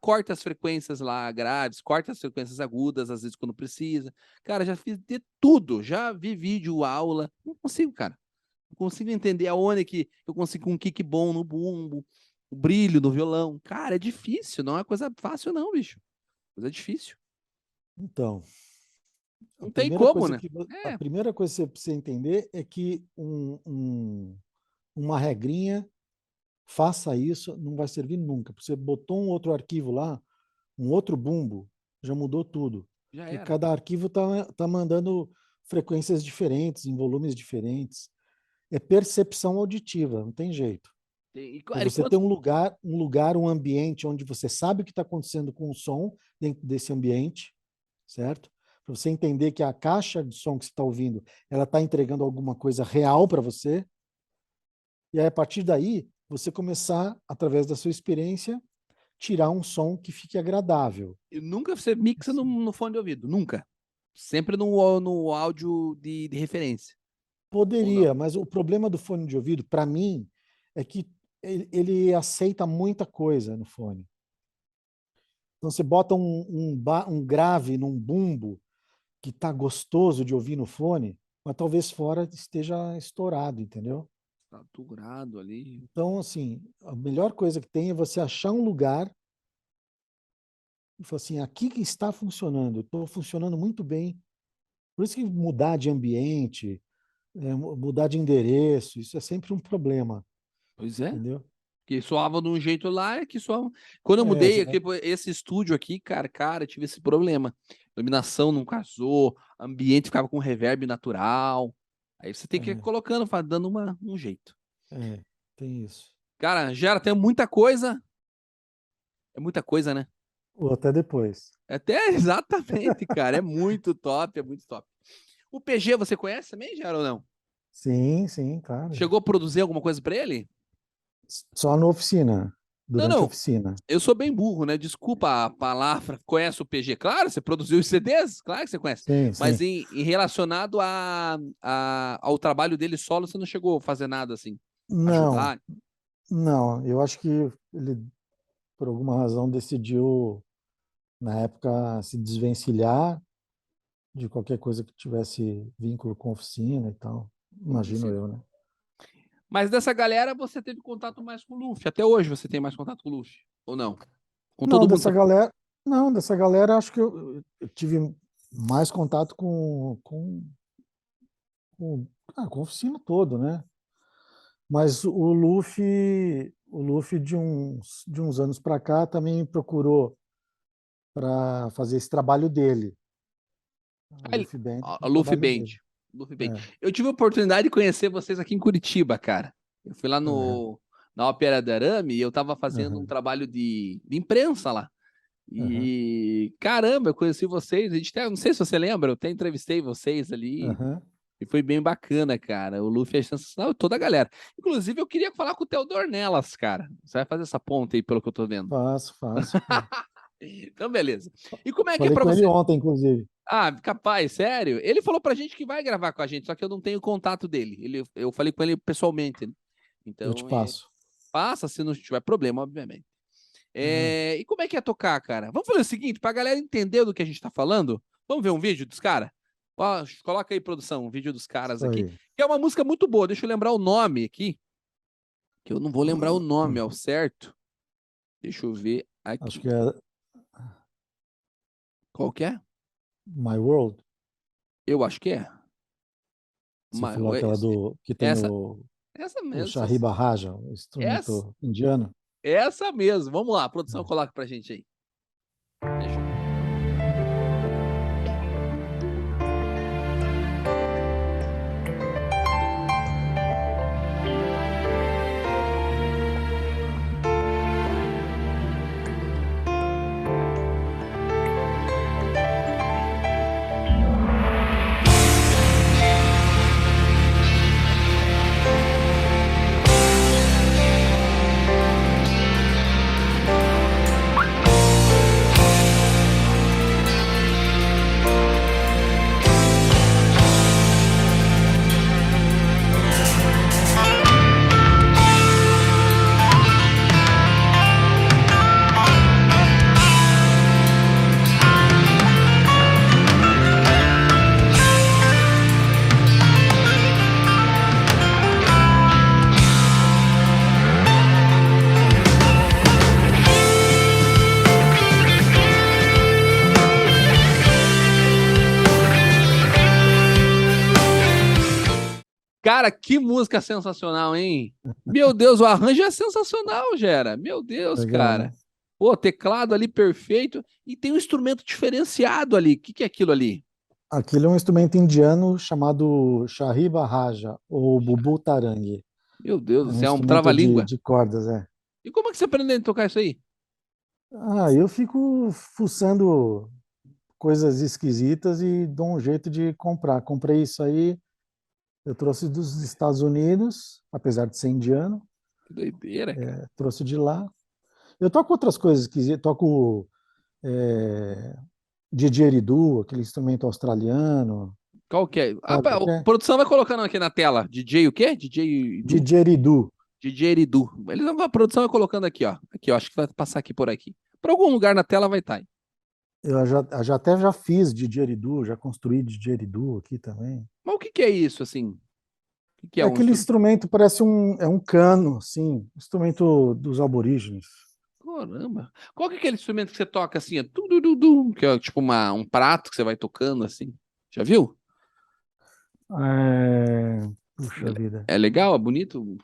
Corta as frequências lá graves, corta as frequências agudas, às vezes quando precisa. Cara, já fiz de tudo, já vi vídeo, aula. Não consigo, cara. Não consigo entender aonde que eu consigo um kick bom no bumbo, o brilho no violão. Cara, é difícil, não é coisa fácil não, bicho. Coisa difícil. Então, não tem como, né? A primeira coisa que você precisa entender é que uma regrinha, faça isso, não vai servir nunca. Você botou um outro arquivo lá, um outro bumbo, já mudou tudo. Já e era. cada arquivo tá mandando frequências diferentes, em volumes diferentes. É percepção auditiva, não tem jeito. Você tem um lugar, um ambiente onde você sabe o que está acontecendo com o som dentro desse ambiente, certo? Para você entender que a caixa de som que você está ouvindo, ela está entregando alguma coisa real para você. E aí, a partir daí, você começar, através da sua experiência, tirar um som que fique agradável. E nunca você mixa no fone de ouvido, nunca. Sempre no áudio de referência. Poderia, mas o problema do fone de ouvido, para mim, é que ele aceita muita coisa no fone. Então, você bota um grave num bumbo que está gostoso de ouvir no fone, mas talvez fora esteja estourado, entendeu? Saturado ali. Então, assim, a melhor coisa que tem é você achar um lugar e falar assim, aqui que está funcionando, estou funcionando muito bem. Por isso que mudar de ambiente, mudar de endereço, isso é sempre um problema. Pois é. Entendeu? Que soava de um jeito lá, que soava. Quando eu mudei aqui, esse estúdio aqui, cara, eu tive esse problema. Iluminação não casou, ambiente ficava com reverb natural. Aí você tem que ir colocando, dando um jeito. Tem isso. Cara, Gera, tem muita coisa. É muita coisa, né? Ou até depois. Até exatamente, cara. É muito top, é muito top. O PG você conhece também, Gera, ou não? Sim, claro. Chegou a produzir alguma coisa para ele? Só na oficina. Durante Não. a oficina. Eu sou bem burro, né? Desculpa a palavra. Conhece o PG? Claro, você produziu os CDs? Claro que você conhece. Sim, mas sim. Em relacionado ao trabalho dele solo, você não chegou a fazer nada assim? Ajudar? Não. Eu acho que ele, por alguma razão, decidiu, na época, se desvencilhar de qualquer coisa que tivesse vínculo com oficina e tal. Imagino eu, né? Mas dessa galera, você teve contato mais com o Luffy. Até hoje você tem mais contato com o Luffy? Ou não? Com todo mundo? Dessa galera, acho que eu tive mais contato com a oficina todo, né? Mas o Luffy de uns anos para cá também me procurou para fazer esse trabalho dele. A Ah, Luffy Band, a o Luffy trabalho Band. dele. Luffy Band. É, Eu tive a oportunidade de conhecer vocês aqui em Curitiba, cara. Eu fui lá aham, na Ópera de Arame e eu tava fazendo um aham, trabalho de imprensa lá. aham, E caramba, eu conheci vocês. A gente até, não sei se você lembra, eu até entrevistei vocês ali. aham. E foi bem bacana, cara. O Luffy é sensacional, toda a galera. Inclusive, eu queria falar com o Theo Dornelas, cara. Você vai fazer essa ponta aí, pelo que eu tô vendo. Faço, faço. Pô. Então, beleza. E como é que é Falei pra com ele você? ontem, inclusive. Ah, capaz, sério? Ele falou pra gente que vai gravar com a gente, só que eu não tenho contato dele. Eu falei com ele pessoalmente, né? Eu te Então, passo. passa se não tiver problema, obviamente. Aham. E como é que é tocar, cara? Vamos fazer o seguinte, pra galera entender do que a gente tá falando, vamos ver um vídeo dos caras? Ó, coloca aí, produção, um vídeo dos caras Isso aqui, aí. que é uma música muito boa. Deixa eu lembrar o nome aqui, que eu não vou lembrar o nome ao certo. Deixa eu ver Acho aqui. que é Qual que é? My World. Eu acho que é. Você falou aquela do que tem Essa, essa o mesmo. Shariba Raja, o Essa, instrumento indiano. essa mesmo. Vamos lá, a produção coloca pra gente aí. Deixa eu... Cara, que música sensacional, hein? Meu Deus, o arranjo é sensacional, Gera. Meu Deus, Legal, cara. né? Pô, teclado ali perfeito e tem um instrumento diferenciado ali. O que que é aquilo ali? Aquele é um instrumento indiano chamado Shariba Raja, ou Bubu Tarangue. Meu Deus É do um céu, é um instrumento de, trava-língua. de cordas, é. E como é que você aprendeu a tocar isso aí? Eu fico fuçando coisas esquisitas e dou um jeito de comprar. Comprei isso aí, eu trouxe dos Estados Unidos, apesar de ser indiano, Que doideira, cara. trouxe de lá. Eu toco outras coisas esquisitas, toco é, didgeridoo, aquele instrumento australiano, Qual que é? Ah, sabe? a produção vai colocando aqui na tela. DJ o quê? DJ Edu? Didgeridoo. DJ Eridu. A produção vai colocando aqui, ó. Aqui, ó. Acho que vai passar aqui por aqui. Por algum lugar na tela vai estar aí. Eu até já fiz didgeridoo, já construí didgeridoo aqui também. Mas o que que é isso, assim? O que que é É um aquele instrumento? instrumento, parece um cano, assim, instrumento dos aborígenes. Caramba. Qual que é aquele instrumento que você toca assim? É tu, que é tipo um prato que você vai tocando assim. Já viu? Puxa vida. É legal, é bonito,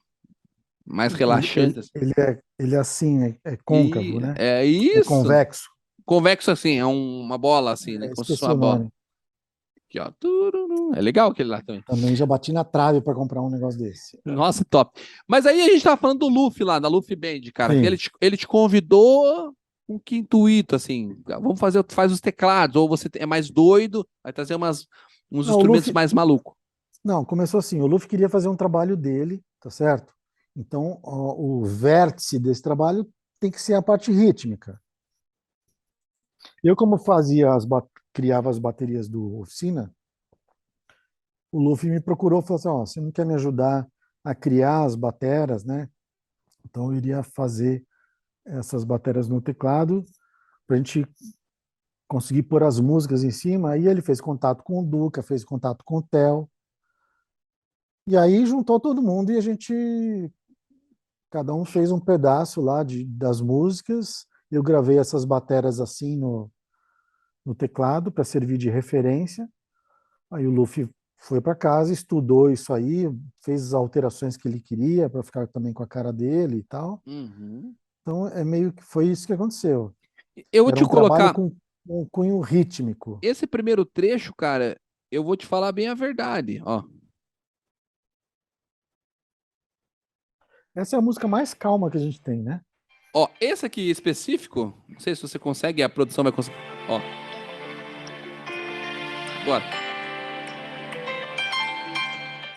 mais Ele, relaxante ele, assim. ele é, ele é assim, é côncavo, E né? é É isso. convexo. Convexo assim, é uma bola assim, né? Como se fosse Esqueci uma o bola. nome. Aqui, ó. Tururu. É legal aquele lá também. Também já bati na trave para comprar um negócio desse. Nossa, top. Mas aí a gente tava falando do Luffy lá, da Luffy Band, cara, que Sim. ele te convidou com que intuito, assim, vamos fazer, faz os teclados, ou você é mais doido, vai trazer uns Não, o instrumentos Luffy, mais malucos. não, começou assim. O Luffy queria fazer um trabalho dele, tá certo? Então, o vértice desse trabalho tem que ser a parte rítmica. Eu, como criava as baterias do Oficina, o Luffy me procurou e falou assim: ó, você não quer me ajudar a criar as bateras, né? Então, eu iria fazer essas bateras no teclado para a gente conseguir pôr as músicas em cima. Aí ele fez contato com o Duca, fez contato com o Theo, e aí juntou todo mundo e a gente, cada um fez um pedaço lá das músicas. Eu gravei essas bateras assim no teclado para servir de referência. Aí o Luffy foi para casa, estudou isso aí, fez as alterações que ele queria para ficar também com a cara dele e tal. Uhum. Então é meio que foi isso que aconteceu. Eu vou Era te um trabalho colocar com um cunho rítmico. esse primeiro trecho, cara. Eu vou te falar bem a verdade, ó. Essa é a música mais calma que a gente tem, né? Ó, esse aqui específico, não sei se você consegue, a produção vai conseguir. Ó. Bora.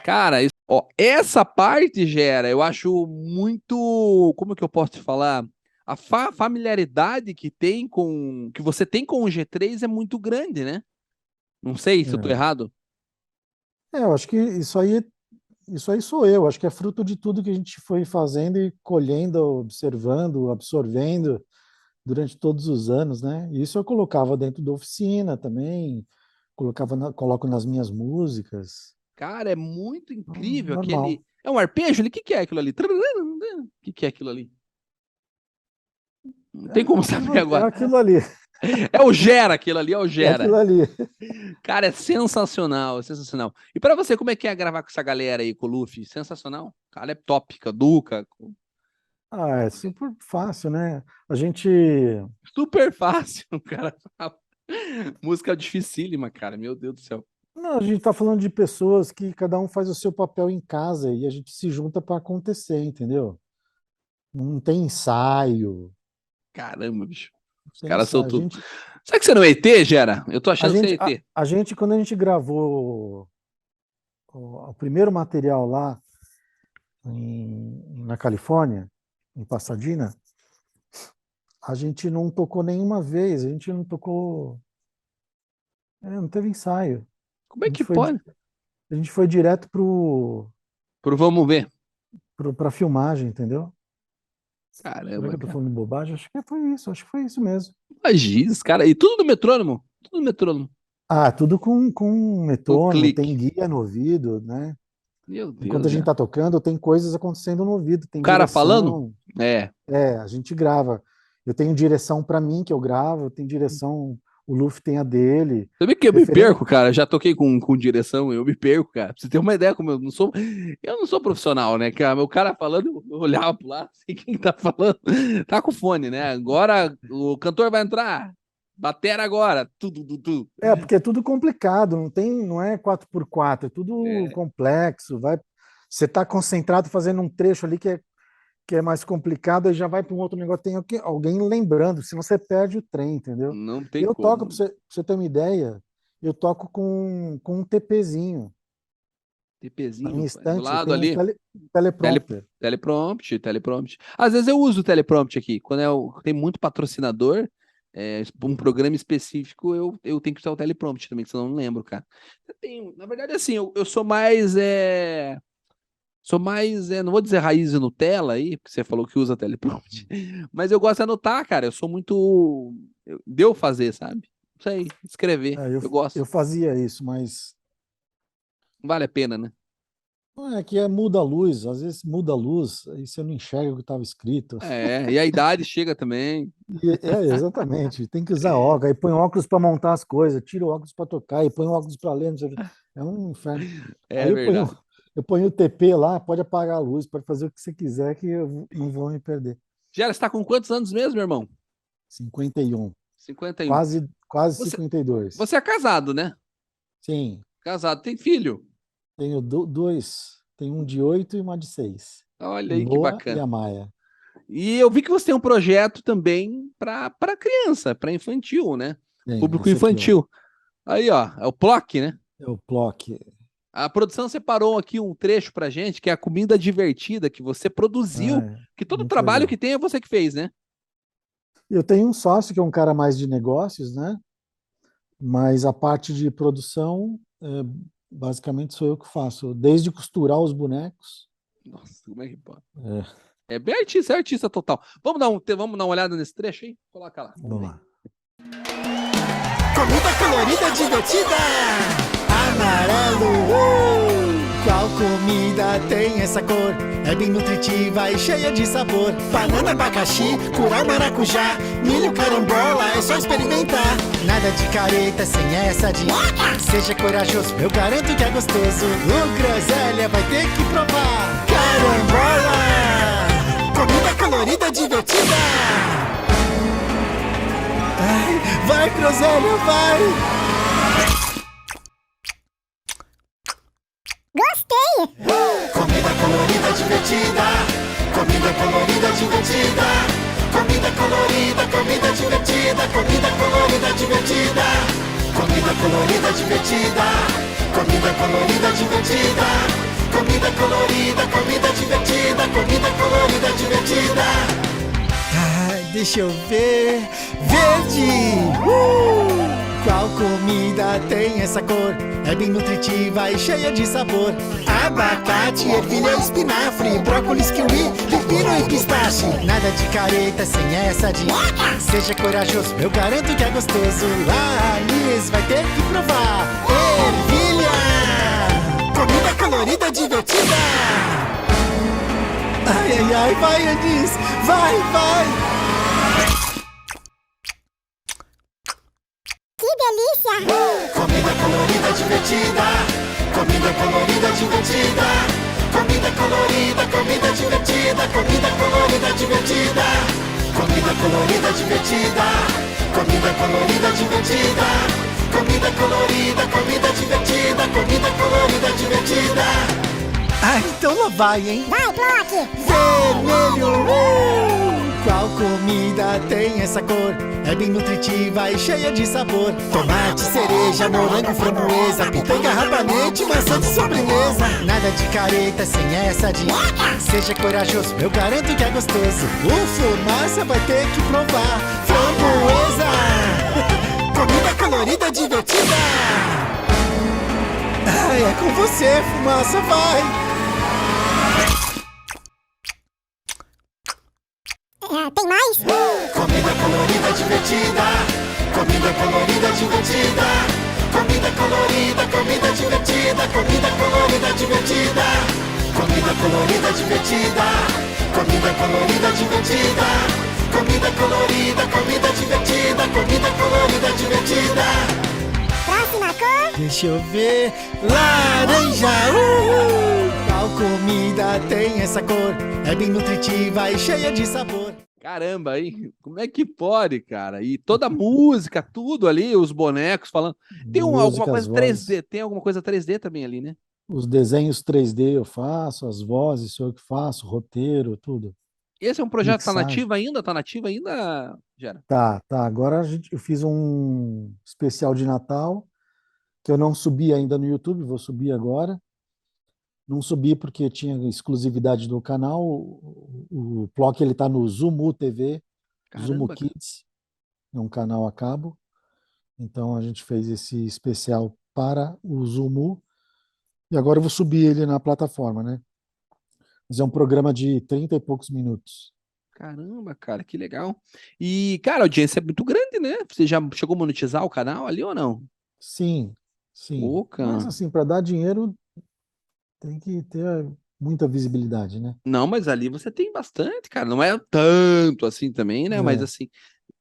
Cara, ó, essa parte, Gera, eu acho muito. Como que eu posso te falar? A familiaridade que você tem com o G3 é muito grande, né? Não sei se eu tô errado. Eu acho que isso aí sou eu. Acho que é fruto de tudo que a gente foi fazendo e colhendo, observando, absorvendo durante todos os anos, né? E isso eu colocava dentro da oficina também, coloco nas minhas músicas. Cara, é muito incrível Normal. aquele. É um arpejo ali? O que que é aquilo ali? O que que é aquilo ali? Não tem como saber É agora. aquilo ali. É o Gera, aquilo ali é o É Gera. aquilo ali. Cara, é sensacional, é sensacional. E pra você, como é que é gravar com essa galera aí, com o Luffy? Sensacional. Cara, é top, com a Duca. Ah, é super fácil, né? A gente Super fácil, cara. Música dificílima, cara. Meu Deus do céu. Não, a gente está falando de pessoas que cada um faz o seu papel em casa e a gente se junta para acontecer, entendeu? Não tem ensaio, Caramba, bicho. não Os tem caras são ensaio. tudo. Será que você não é ET, Gera? Eu tô achando que você é ET. A gente, quando a gente gravou o primeiro material lá na Califórnia, em Pasadena, a gente não tocou nenhuma vez, a gente não tocou, não teve ensaio. Como é que pode? A gente foi direto Pro vamos ver. para filmagem, entendeu? Será Caramba, que eu tô cara. falando bobagem? Acho que foi isso mesmo. Imagina, cara. E tudo no metrônomo. Tudo no metrônomo. Ah, tudo com Com metrônomo, tem clique. guia no ouvido, né? Meu Enquanto a Deus, gente Gera. está tocando, tem coisas acontecendo no ouvido, O tem cara falando? direção. É. A gente grava. Eu tenho direção para mim que eu gravo, eu tenho direção, o Luffy tem a dele. Você vê que eu me Referen... perco, cara. Já toquei com direção, eu me perco, cara. Pra você ter uma ideia, como eu não sou profissional, né, cara? O cara falando, eu olhava pro lado, sei quem tá falando. Tá com fone, né? Agora o cantor vai entrar. Batera agora. Tudo. Porque é tudo complicado, não é 4x4, é tudo É, complexo. Você está concentrado fazendo um trecho ali que é mais complicado, aí já vai para um outro negócio, tem alguém lembrando, senão você perde o trem, entendeu? não tem Eu toco, como. pra você ter uma ideia, eu toco com um TPzinho. Na minha TPzinho, pai. Do estante eu lado tenho um ali. Tele, teleprompter. teleprompt. Às vezes eu uso o teleprompt aqui. Quando tem muito patrocinador, um programa específico, eu tenho que usar o teleprompt também, que senão eu não lembro, cara. Na verdade, assim, eu sou mais. Não vou dizer raiz e Nutella aí, porque você falou que usa teleprompt, mas eu gosto de anotar, cara. Eu sou muito. Deu fazer, sabe? Isso aí, escrever. Eu gosto. Eu fazia isso, mas Vale a pena, né? não é que muda a luz, às vezes muda a luz, aí você não enxerga o que estava escrito. E a idade chega também. Exatamente, tem que usar óculos, aí põe óculos para montar as coisas, tira o óculos para tocar, e põe o óculos para ler, não sei o quê. É um inferno. É Aí verdade. eu ponho o TP lá, pode apagar a luz, pode fazer o que você quiser, que eu não vou me perder. Gera, você tá com quantos anos mesmo, meu irmão? 51, 51. quase Você, 52. você é casado, né? Sim, Casado, tem filho. tenho dois, tem um de 8 e uma de 6. Olha O aí que Noah e bacana. a Maia. E eu vi que você tem um projeto também para criança, para infantil, né? Tem, Público esse aqui, ó, infantil. Aí, ó, é o PLOC, né? é o Plock. A produção separou aqui um trecho pra gente, que é a comida divertida que você produziu, que todo o Muito trabalho legal. que tem é você que fez, né? Eu tenho um sócio que é um cara mais de negócios, né? Mas a parte de produção, basicamente sou eu que faço, desde costurar os bonecos. Nossa, como é que pode? É, É bem artista, é artista total. Vamos dar uma olhada nesse trecho aí? Coloca lá. vamos lá. Comida colorida divertida. Amarelo. Qual comida tem essa cor? É bem nutritiva e cheia de sabor. Banana, abacaxi, curau, maracujá, milho, carambola, é só experimentar. Nada de careta sem essa de seja corajoso, eu garanto que é gostoso. O Groselha vai ter que provar. Carambola! Comida colorida divertida! Ai, vai, Groselha, vai! Comida colorida divertida, comida colorida divertida, comida colorida, comida divertida, comida colorida divertida, comida colorida divertida, comida colorida divertida, comida colorida, comida divertida, comida colorida divertida. Deixa eu ver, verde! Qual comida tem essa cor? É bem nutritiva e cheia de sabor. Abacate, ervilha, espinafre, brócolis, kiwi, pepino e pistache. Nada de careta sem essa de seja corajoso, eu garanto que é gostoso. A Alice vai ter que provar. Ervilha! Comida colorida divertida! Ai, ai, ai, vai, Alice! Vai, vai! Comida colorida divertida, comida colorida divertida, comida colorida, comida divertida, comida colorida divertida, comida colorida divertida, comida colorida divertida, comida colorida, comida divertida, comida colorida divertida. Ah, então lá vai, hein? Vai, Block! Vermelho! Qual comida tem essa cor? É bem nutritiva e cheia de sabor. Tomate, cereja, morango, framboesa, pitanga, rabanete, maçã de sobremesa. Nada de careta sem essa de seja corajoso, eu garanto que é gostoso. O Fumaça vai ter que provar. Framboesa! Comida colorida divertida! Ai, é com você, Fumaça, vai! Tem mais? Comida colorida divertida, comida colorida divertida, comida colorida, comida divertida, comida colorida divertida, comida colorida divertida, comida colorida divertida, comida colorida, comida divertida, comida colorida divertida. Próxima cor? Deixa eu ver, laranja! Qual comida tem essa cor? É bem nutritiva e cheia de sabor. Caramba, aí, como é que pode, cara? E toda a música, tudo ali, os bonecos falando. Tem alguma Música, as coisa vozes. 3D, tem alguma coisa 3D também ali, né? Os desenhos 3D eu faço, as vozes sou eu que faço, roteiro, tudo. Esse é um projeto que tá Mixagem. nativo ainda? Tá nativo ainda, Gera? Tá. Agora eu fiz um especial de Natal que eu não subi ainda no YouTube, vou subir agora. Não subi porque tinha exclusividade do canal. O Plock ele tá no Zumu TV, Zumu Caramba, cara. Kids, é um canal a cabo. Então a gente fez esse especial para o Zumu e agora eu vou subir ele na plataforma, né? Mas é um programa de 30 e poucos minutos. Caramba, cara, que legal. E, cara, a audiência é muito grande, né? Você já chegou a monetizar o canal ali ou não? Sim. Pô, cara. Mas assim, para dar dinheiro tem que ter muita visibilidade, né? Não, mas ali você tem bastante, cara. Não é tanto assim também, né? Mas assim,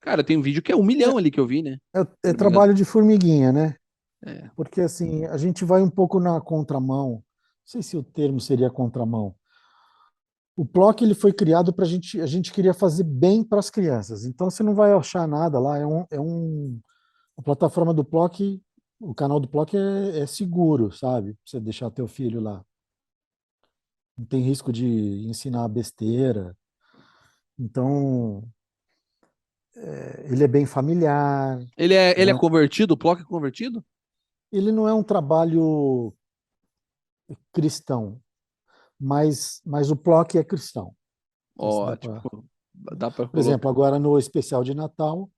cara, tem um vídeo que é 1 milhão ali que eu vi, né? É trabalho de formiguinha, né? É. Porque assim, a gente vai um pouco na contramão. Não sei se o termo seria contramão. O Plock ele foi criado para a gente queria fazer bem para as crianças. Então você não vai achar nada lá. A plataforma do Plock, o canal do Plock é seguro, sabe? Pra você deixar teu filho lá. Não tem risco de ensinar besteira. Então, ele é bem familiar. Ele é Né? convertido? O Plock é convertido? Ele não é um trabalho cristão, mas o Plock é cristão. Ó, Isso dá pra Por exemplo, agora no especial de Natal,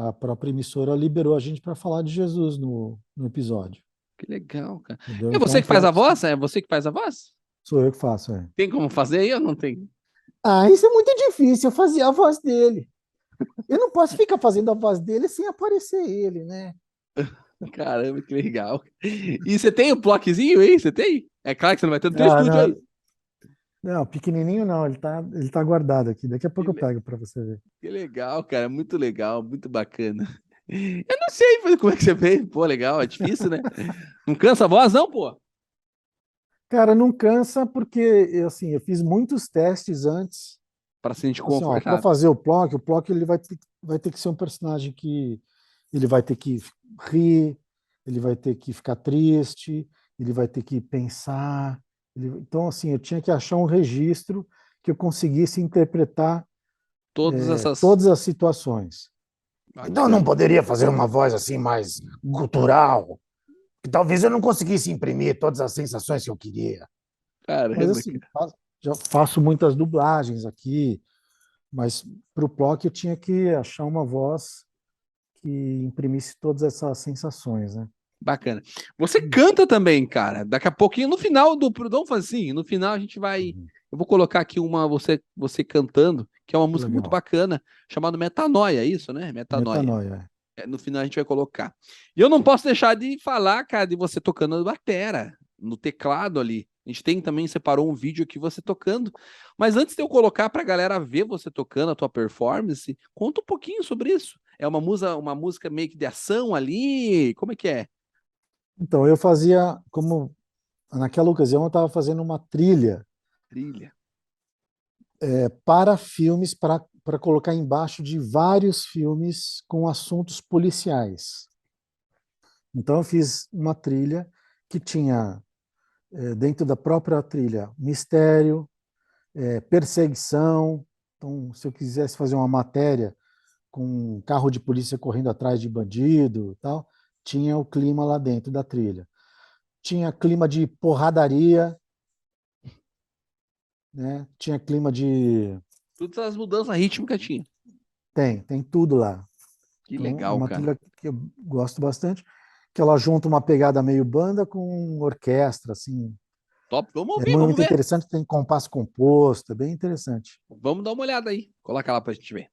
a própria emissora liberou a gente para falar de Jesus no episódio. Que legal, cara. Entendeu? É você Então, que faz a voz? É você que faz a voz? Sou eu que faço, é. Tem como fazer aí ou não tem? Isso é muito difícil, eu fazia a voz dele. Eu não posso ficar fazendo a voz dele sem aparecer ele, né? Caramba, que legal. E você tem o bloquezinho aí? Você tem? É claro que você não vai ter no teu estúdio aí. Não, pequenininho não, ele tá guardado aqui. Daqui a pouco eu Que, pego para você ver. que legal, muito bacana. Eu não sei como é que você fez. Pô, legal, é difícil, né? Não cansa a voz, não, pô? Cara, não cansa porque assim, eu fiz muitos testes antes. Pra se sentir Assim, ó, para confortável. fazer o Plock ele vai ter que ser um personagem que ele vai ter que rir, ele vai ter que ficar triste, ele vai ter que pensar. Então, assim, eu tinha que achar um registro que eu conseguisse interpretar Todas essas. todas as situações. Então, eu não Bacana. poderia fazer uma voz assim mais gutural, que talvez eu não conseguisse imprimir todas as sensações que eu queria. Mas Caramba, assim, já faço muitas dublagens aqui, mas para o Plock eu tinha que achar uma voz que imprimisse todas essas sensações, né? bacana. Você canta também, cara. Daqui a pouquinho, no final do. Vamos fazer assim, no final a gente vai. Uhum. Eu vou colocar aqui você cantando, que é uma música muito Legal. bacana, chamada Metanoia, é isso, né? Metanoia. Metanoia. No final a gente vai colocar. E eu não posso deixar de falar, cara, de você tocando batera, no teclado ali. A gente tem também, separou um vídeo aqui você tocando. Mas antes de eu colocar pra galera ver você tocando a tua performance, conta um pouquinho sobre isso. É uma música meio que de ação ali? Como é que é? Então, eu fazia, como naquela ocasião eu estava fazendo uma trilha Trilha. para filmes, para colocar embaixo de vários filmes com assuntos policiais. Então, eu fiz uma trilha que tinha, dentro da própria trilha, mistério, perseguição. Então, se eu quisesse fazer uma matéria com um carro de polícia correndo atrás de bandido, tal, tinha o clima lá dentro da trilha. Tinha clima de porradaria, né? Tinha clima de Todas as mudanças rítmicas tinha. tem tudo lá. Que Então, é legal, uma cara. trilha que eu gosto bastante, que ela junta uma pegada meio banda com orquestra, assim. Top. Vamos É ouvir, vamos muito ver. interessante, tem compasso composto, é bem interessante. Vamos dar uma olhada aí. Coloca lá pra gente ver.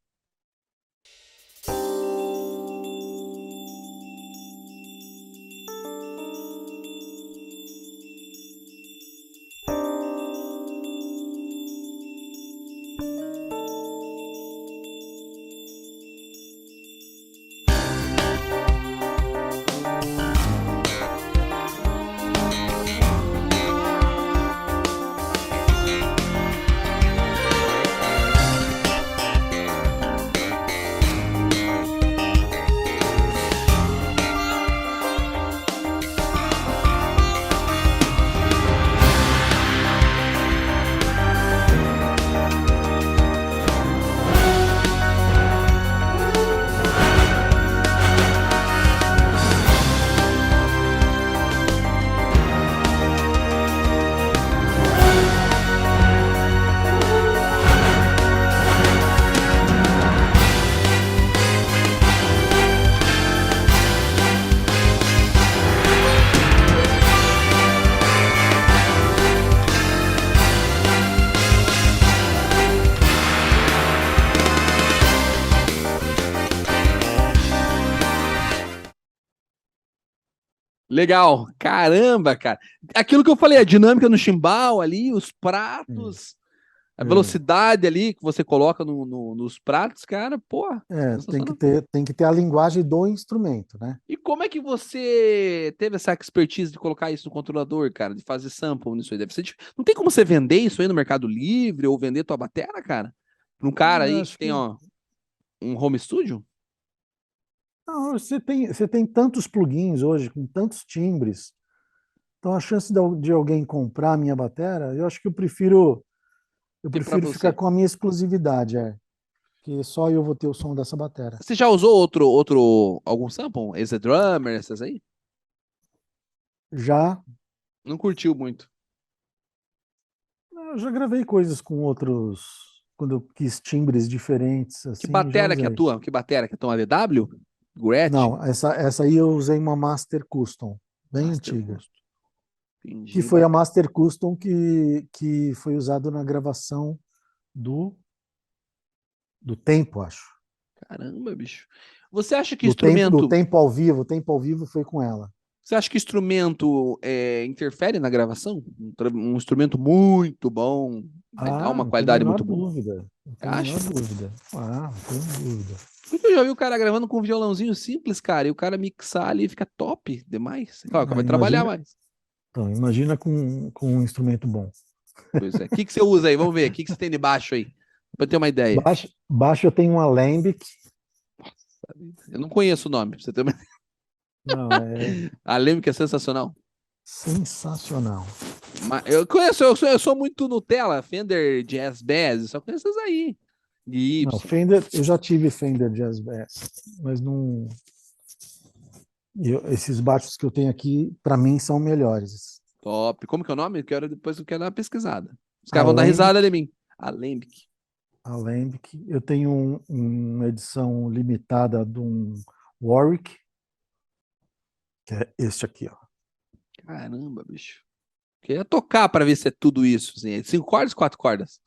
Legal. Caramba, cara. Aquilo que eu falei, a dinâmica no chimbal ali, os pratos, a É, velocidade ali que você coloca nos pratos, cara, pô, sensacional. tem que ter a linguagem do instrumento, né? E como é que você teve essa expertise de colocar isso no controlador, cara, de fazer sample nisso aí? Deve ser Não tem como você vender isso aí no Mercado Livre ou vender tua bateria, cara? Pra um cara Eu aí que acho tem, que ó, um home studio? não, você tem tantos plugins hoje, com tantos timbres. Então, a chance de alguém comprar a minha bateria, eu acho que eu Tem pra prefiro ficar você. com a minha exclusividade, que só eu vou ter o som dessa bateria. Você já usou algum sample? Esse Drummer, essas aí? Já, Não curtiu muito. eu já gravei coisas com outros, quando eu quis timbres diferentes, Que assim, já bateria que é a usei. tua? Que bateria que é a tua? ADW? Gretsch? Não, essa aí eu usei uma Master Custom, bem Master antiga. Custom. Que Entendi, foi a bacana. Master Custom que foi usado na gravação do, do Tempo, acho. Caramba, bicho. Você acha que Do instrumento... tempo ao vivo foi com ela. Você acha que instrumento interfere na gravação? Um instrumento muito bom vai dar uma Não tem a qualidade menor muito boa. dúvida. Não tem a Acha? menor dúvida. Não tenho dúvida. Porque eu já vi o cara gravando com um violãozinho simples, cara, e o cara mixar ali fica top demais. Claro, vai trabalhar mais. Então, imagina com um instrumento bom. Pois é. O que você usa aí? Vamos ver. O que você tem de baixo aí? Pra ter uma ideia. Baixo eu tenho um Alembic. Eu não conheço o nome, pra você ter uma... Não, é A Leme que é sensacional. sensacional. Mas eu conheço, eu sou muito Nutella, Fender Jazz Bass, só conheço essas aí. Não, Gibson. Fender, eu já tive Fender Jazz Bass, mas não. Esses baixos que eu tenho aqui, para mim, são melhores. Top. Como que é o nome? Depois eu quero dar uma pesquisada. Os caras vão dar Alembic. risada de mim. Alembic. Alembic. Eu tenho uma edição limitada de um Warwick, que é este aqui, ó. Caramba, bicho. Queria tocar pra ver se é tudo isso. Assim. 5 cordas, 4 cordas?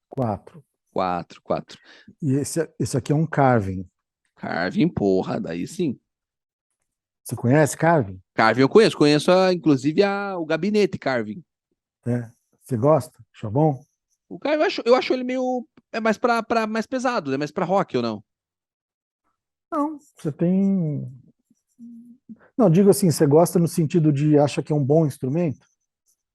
4. 4. E esse aqui é um Carvin. Carvin, porra, daí sim. Você conhece Carvin? Carvin eu conheço. Conheço, inclusive, o gabinete Carvin. É. Você gosta? Acha bom? O Carvin, eu acho ele meio... É mais pra mais pesado, é mais pra rock ou não? Não, você tem. Não, digo assim, você gosta no sentido de acha que é um bom instrumento?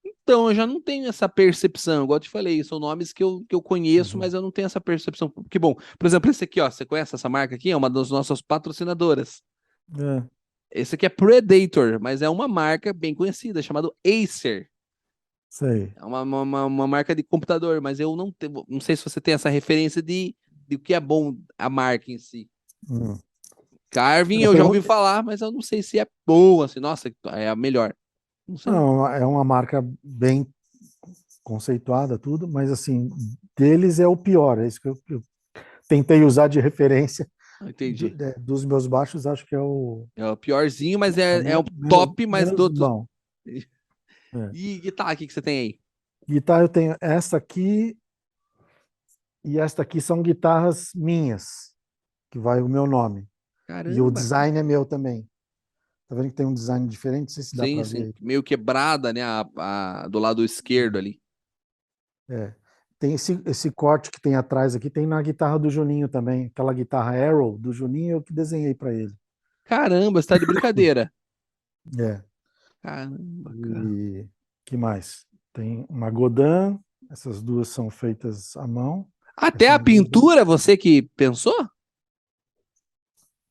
Então, eu já não tenho essa percepção, igual eu te falei, são nomes que eu conheço, Uhum. mas eu não tenho essa percepção. Que bom, por exemplo, esse aqui, ó, você conhece essa marca aqui? É uma das nossas patrocinadoras. É, Esse aqui é Predator, mas é uma marca bem conhecida, chamada Acer. sei. É uma marca de computador, mas eu não sei se você tem essa referência de o que é bom a marca em si. Hum. Carvin Eu eu já tenho- ouvi falar, mas eu não sei se é boa, assim, nossa, é a melhor. Não sei. Não, é uma marca bem conceituada, tudo, mas assim, deles é o pior. É isso que eu tentei usar de referência Entendi. dos meus baixos, acho que é o, É o piorzinho, mas é é o top, mas menos do... bom. É. E guitarra, o que você tem aí? Guitarra eu tenho essa aqui e esta aqui são guitarras minhas, que vai o meu nome. E o Caramba. design é meu também. Tá vendo que tem um design diferente? Não sei se dá Sim, para sim. ver. Meio quebrada, né? Do lado esquerdo ali. É. Tem esse corte que tem atrás aqui, tem na guitarra do Juninho também. Aquela guitarra Arrow do Juninho, eu que desenhei para ele. Caramba, você tá de brincadeira. É. Caramba, cara. E que mais? Tem uma Godin, essas duas são feitas à mão. Até Essa é a uma Godin. pintura, você que pensou?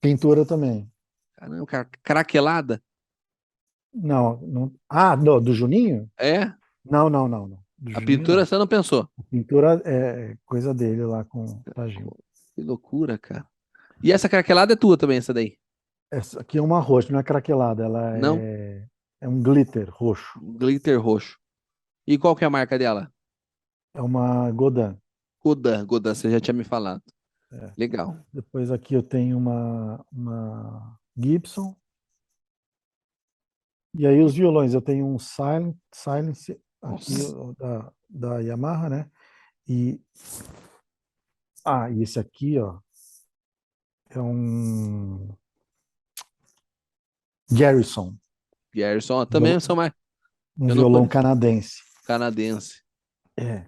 Pintura também. Caramba, craquelada. Não. Ah, do Juninho? É? Não. Do A Juninho, pintura não. você não pensou? A pintura é coisa dele lá com o Tagino. Que loucura, cara. E essa craquelada é tua também, essa daí? Essa aqui é uma roxa, não é craquelada, ela Não? é um glitter roxo. Glitter roxo. E qual que é a marca dela? É uma Godin. Godin, você já tinha me falado. É. Legal. Depois aqui eu tenho uma Gibson. E aí os violões, eu tenho um Silence aqui da Yamaha, né? E esse aqui, ó, é um Garrison, Gerson, também são mais um Eu não violão conheço. canadense. canadense. É.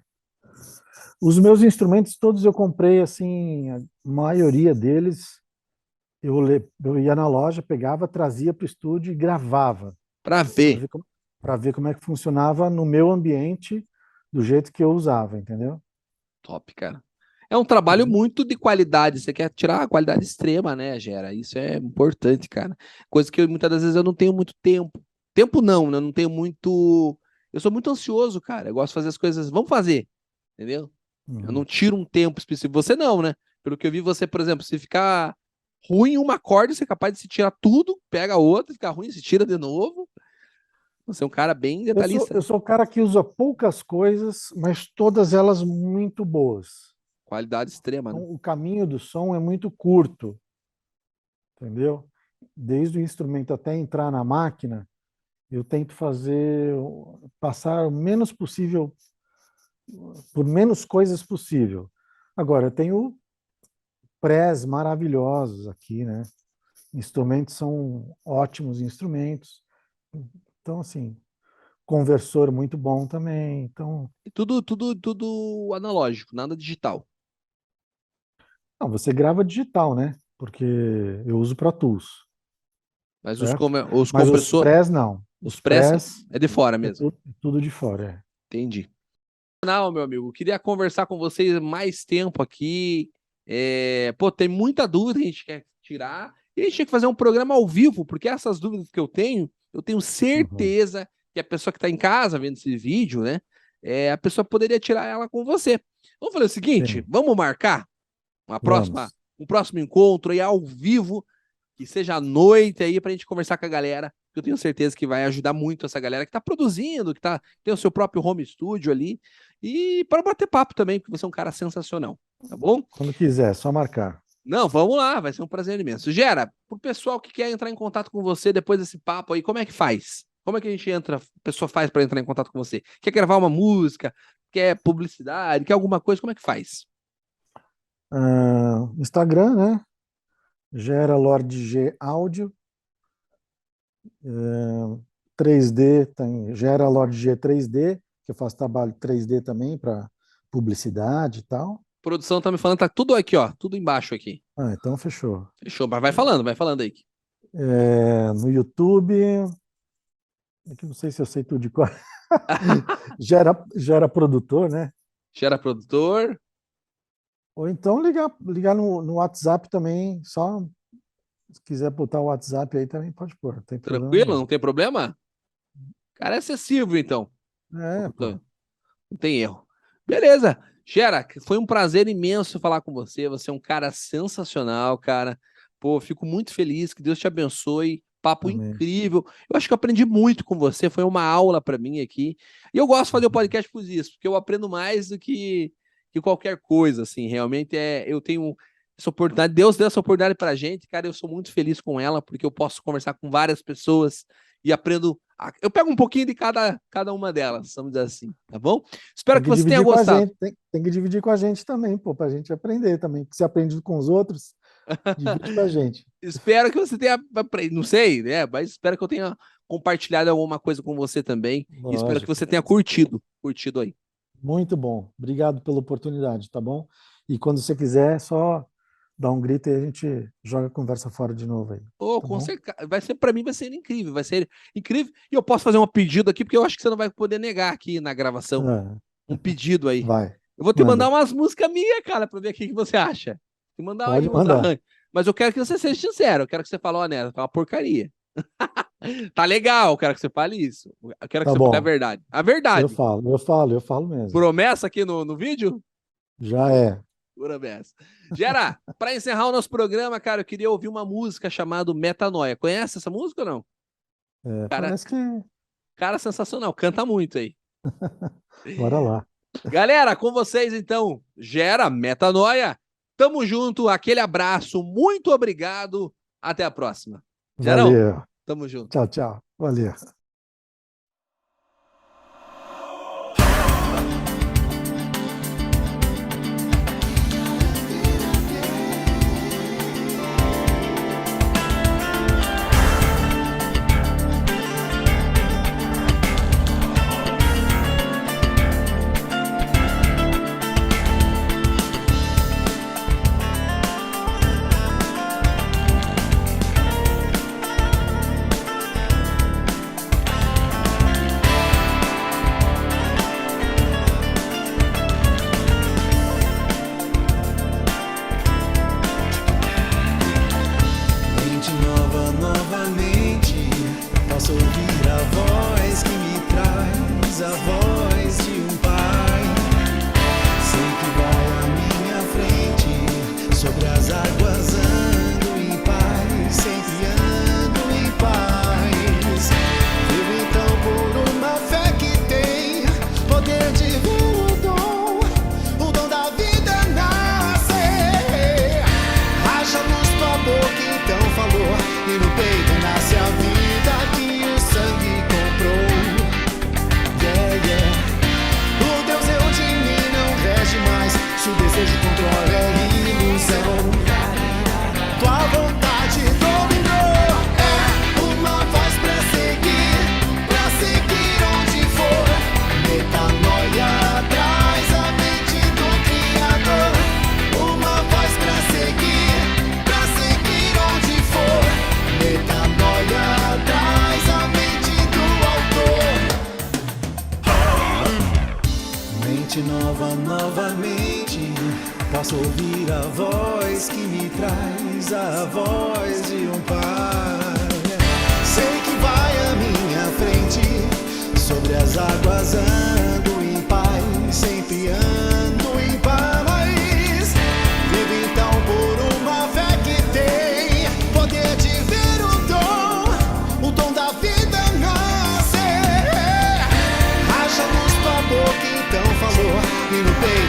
Os meus instrumentos todos eu comprei assim, a maioria deles eu ia na loja, pegava, trazia para o estúdio e gravava Pra ver. para ver como é que funcionava no meu ambiente do jeito que eu usava, entendeu? Top, cara. É um trabalho Uhum. muito de qualidade. Você quer tirar a qualidade extrema, né, Gera? Isso é importante, cara. Coisa que muitas das vezes eu não tenho muito tempo. Tempo não, né? Eu não tenho muito. Eu sou muito ansioso, cara. Eu gosto de fazer as coisas. Vamos fazer, entendeu? Eu não tiro um tempo específico. Você não, né? Pelo que eu vi, você, por exemplo, se ficar ruim uma corda, você é capaz de se tirar tudo, pega outra, fica ruim, se tira de novo. Você é um cara bem detalhista. Eu sou o cara que usa poucas coisas, mas todas elas muito boas. Qualidade extrema, né? Então, o caminho do som é muito curto, entendeu? Desde o instrumento até entrar na máquina, eu tento passar o menos possível, por menos coisas possível. Agora, eu tenho prés maravilhosos aqui, né? Instrumentos são ótimos instrumentos. Então, assim, conversor muito bom também. Então, E tudo analógico, nada digital. não, você grava digital, né? Porque eu uso Pro Tools, Mas certo? os Mas os compressores, prés não. os Os press prés é de fora é mesmo. tudo de fora. Entendi. Não, meu amigo, queria conversar com vocês mais tempo aqui. Pô, tem muita dúvida que a gente quer tirar. E a gente tinha que fazer um programa ao vivo, porque essas dúvidas que eu tenho certeza que a pessoa que está em casa vendo esse vídeo, né? A pessoa poderia tirar ela com você. Vamos fazer o seguinte: Sim. vamos marcar Vamos. um próximo encontro aí ao vivo, que seja à noite aí, pra gente conversar com a galera, que eu tenho certeza que vai ajudar muito essa galera que tá produzindo, tem o seu próprio home studio ali, e para bater papo também, porque você é um cara sensacional, tá bom? Quando quiser, só marcar. Não, vamos lá, vai ser um prazer imenso. Gera, pro pessoal que quer entrar em contato com você depois desse papo aí, como é que faz? Como é que a pessoa faz para entrar em contato com você? Quer gravar uma música? Quer publicidade? Quer alguma coisa? Como é que faz? Instagram, né? Gera Lord G Áudio. 3D, tem Gera Lord G 3D, que eu faço trabalho 3D também para publicidade e tal. Produção tá me falando, tá tudo aqui, ó, tudo embaixo aqui. Então fechou. Fechou, mas vai falando aí. No YouTube, aqui não sei se eu sei tudo de cor. Gera Produtor, né? Gera Produtor. Ou então ligar no WhatsApp também, só se quiser botar o WhatsApp aí também pode pôr, não tem problema Tranquilo, nenhum. não tem problema? Cara, é acessível, então. Pô. Não tem erro. Beleza. Gera, foi um prazer imenso falar com você. Você é um cara sensacional, cara. Pô, fico muito feliz. Que Deus te abençoe. Papo Amém. incrível. Eu acho que eu aprendi muito com você. Foi uma aula para mim aqui. E eu gosto de fazer o podcast por isso, porque eu aprendo mais do que qualquer coisa, assim. Realmente eu tenho essa oportunidade. Deus deu essa oportunidade pra gente, cara. Eu sou muito feliz com ela, porque eu posso conversar com várias pessoas e aprendo. Eu pego um pouquinho de cada uma delas, vamos dizer assim, tá bom? Espero que você tenha gostado. Tem que dividir com a gente também, pô, pra gente aprender também. Que se aprende com os outros, divide com a gente. Espero que você tenha aprendido, não sei, né? Mas espero que eu tenha compartilhado alguma coisa com você também. Lógico. E espero que você tenha curtido aí. Muito bom. Obrigado pela oportunidade, tá bom? E quando você quiser, só dá um grito e a gente joga a conversa fora de novo aí. Com certeza. Para mim vai ser incrível, E eu posso fazer um pedido aqui, porque eu acho que você não vai poder negar aqui na gravação. Um pedido aí. Vai. Eu vou te mandar umas músicas minhas, cara, pra ver o que você acha. Te mandar Pode aí mandar. arranjos. Mas eu quero que você seja sincero. Eu quero que você fale, ó, Neto, tá uma porcaria. Tá legal, eu quero que você fale isso. Eu quero que você fale a verdade. A verdade. Eu falo mesmo. Promessa aqui no vídeo? Já é. Promessa. Gera, pra encerrar o nosso programa, cara, eu queria ouvir uma música chamada Metanoia. Conhece essa música ou não? Cara, parece que... Cara sensacional, canta muito aí. Bora lá. Galera, com vocês então, Gera, Metanoia. Tamo junto, aquele abraço, muito obrigado. Até a próxima. Gerão, Valeu. tamo junto. Tchau, tchau. Valeu. Mente nova novamente, posso ouvir a voz que me traz, a voz de um pai. Sei que vai à minha frente, sobre as águas ando em paz, sempre ando em paz. Vivo então por uma fé que tem poder de ver o dom da vida nascer. Haja luz tua boca, então falou, e no peito nasce a vida que o sangue comprou. Yeah, yeah. O Deus eu de mim não rege mais, se o desejo controla é ilusão. voz que me traz a voz de um pai. Sei que vai à minha frente, sobre as águas ando em paz, sempre ando em paz. Vivo então por uma fé que tem poder de ver o dom da vida nascer. Haja luz tua boca então falou, e no peito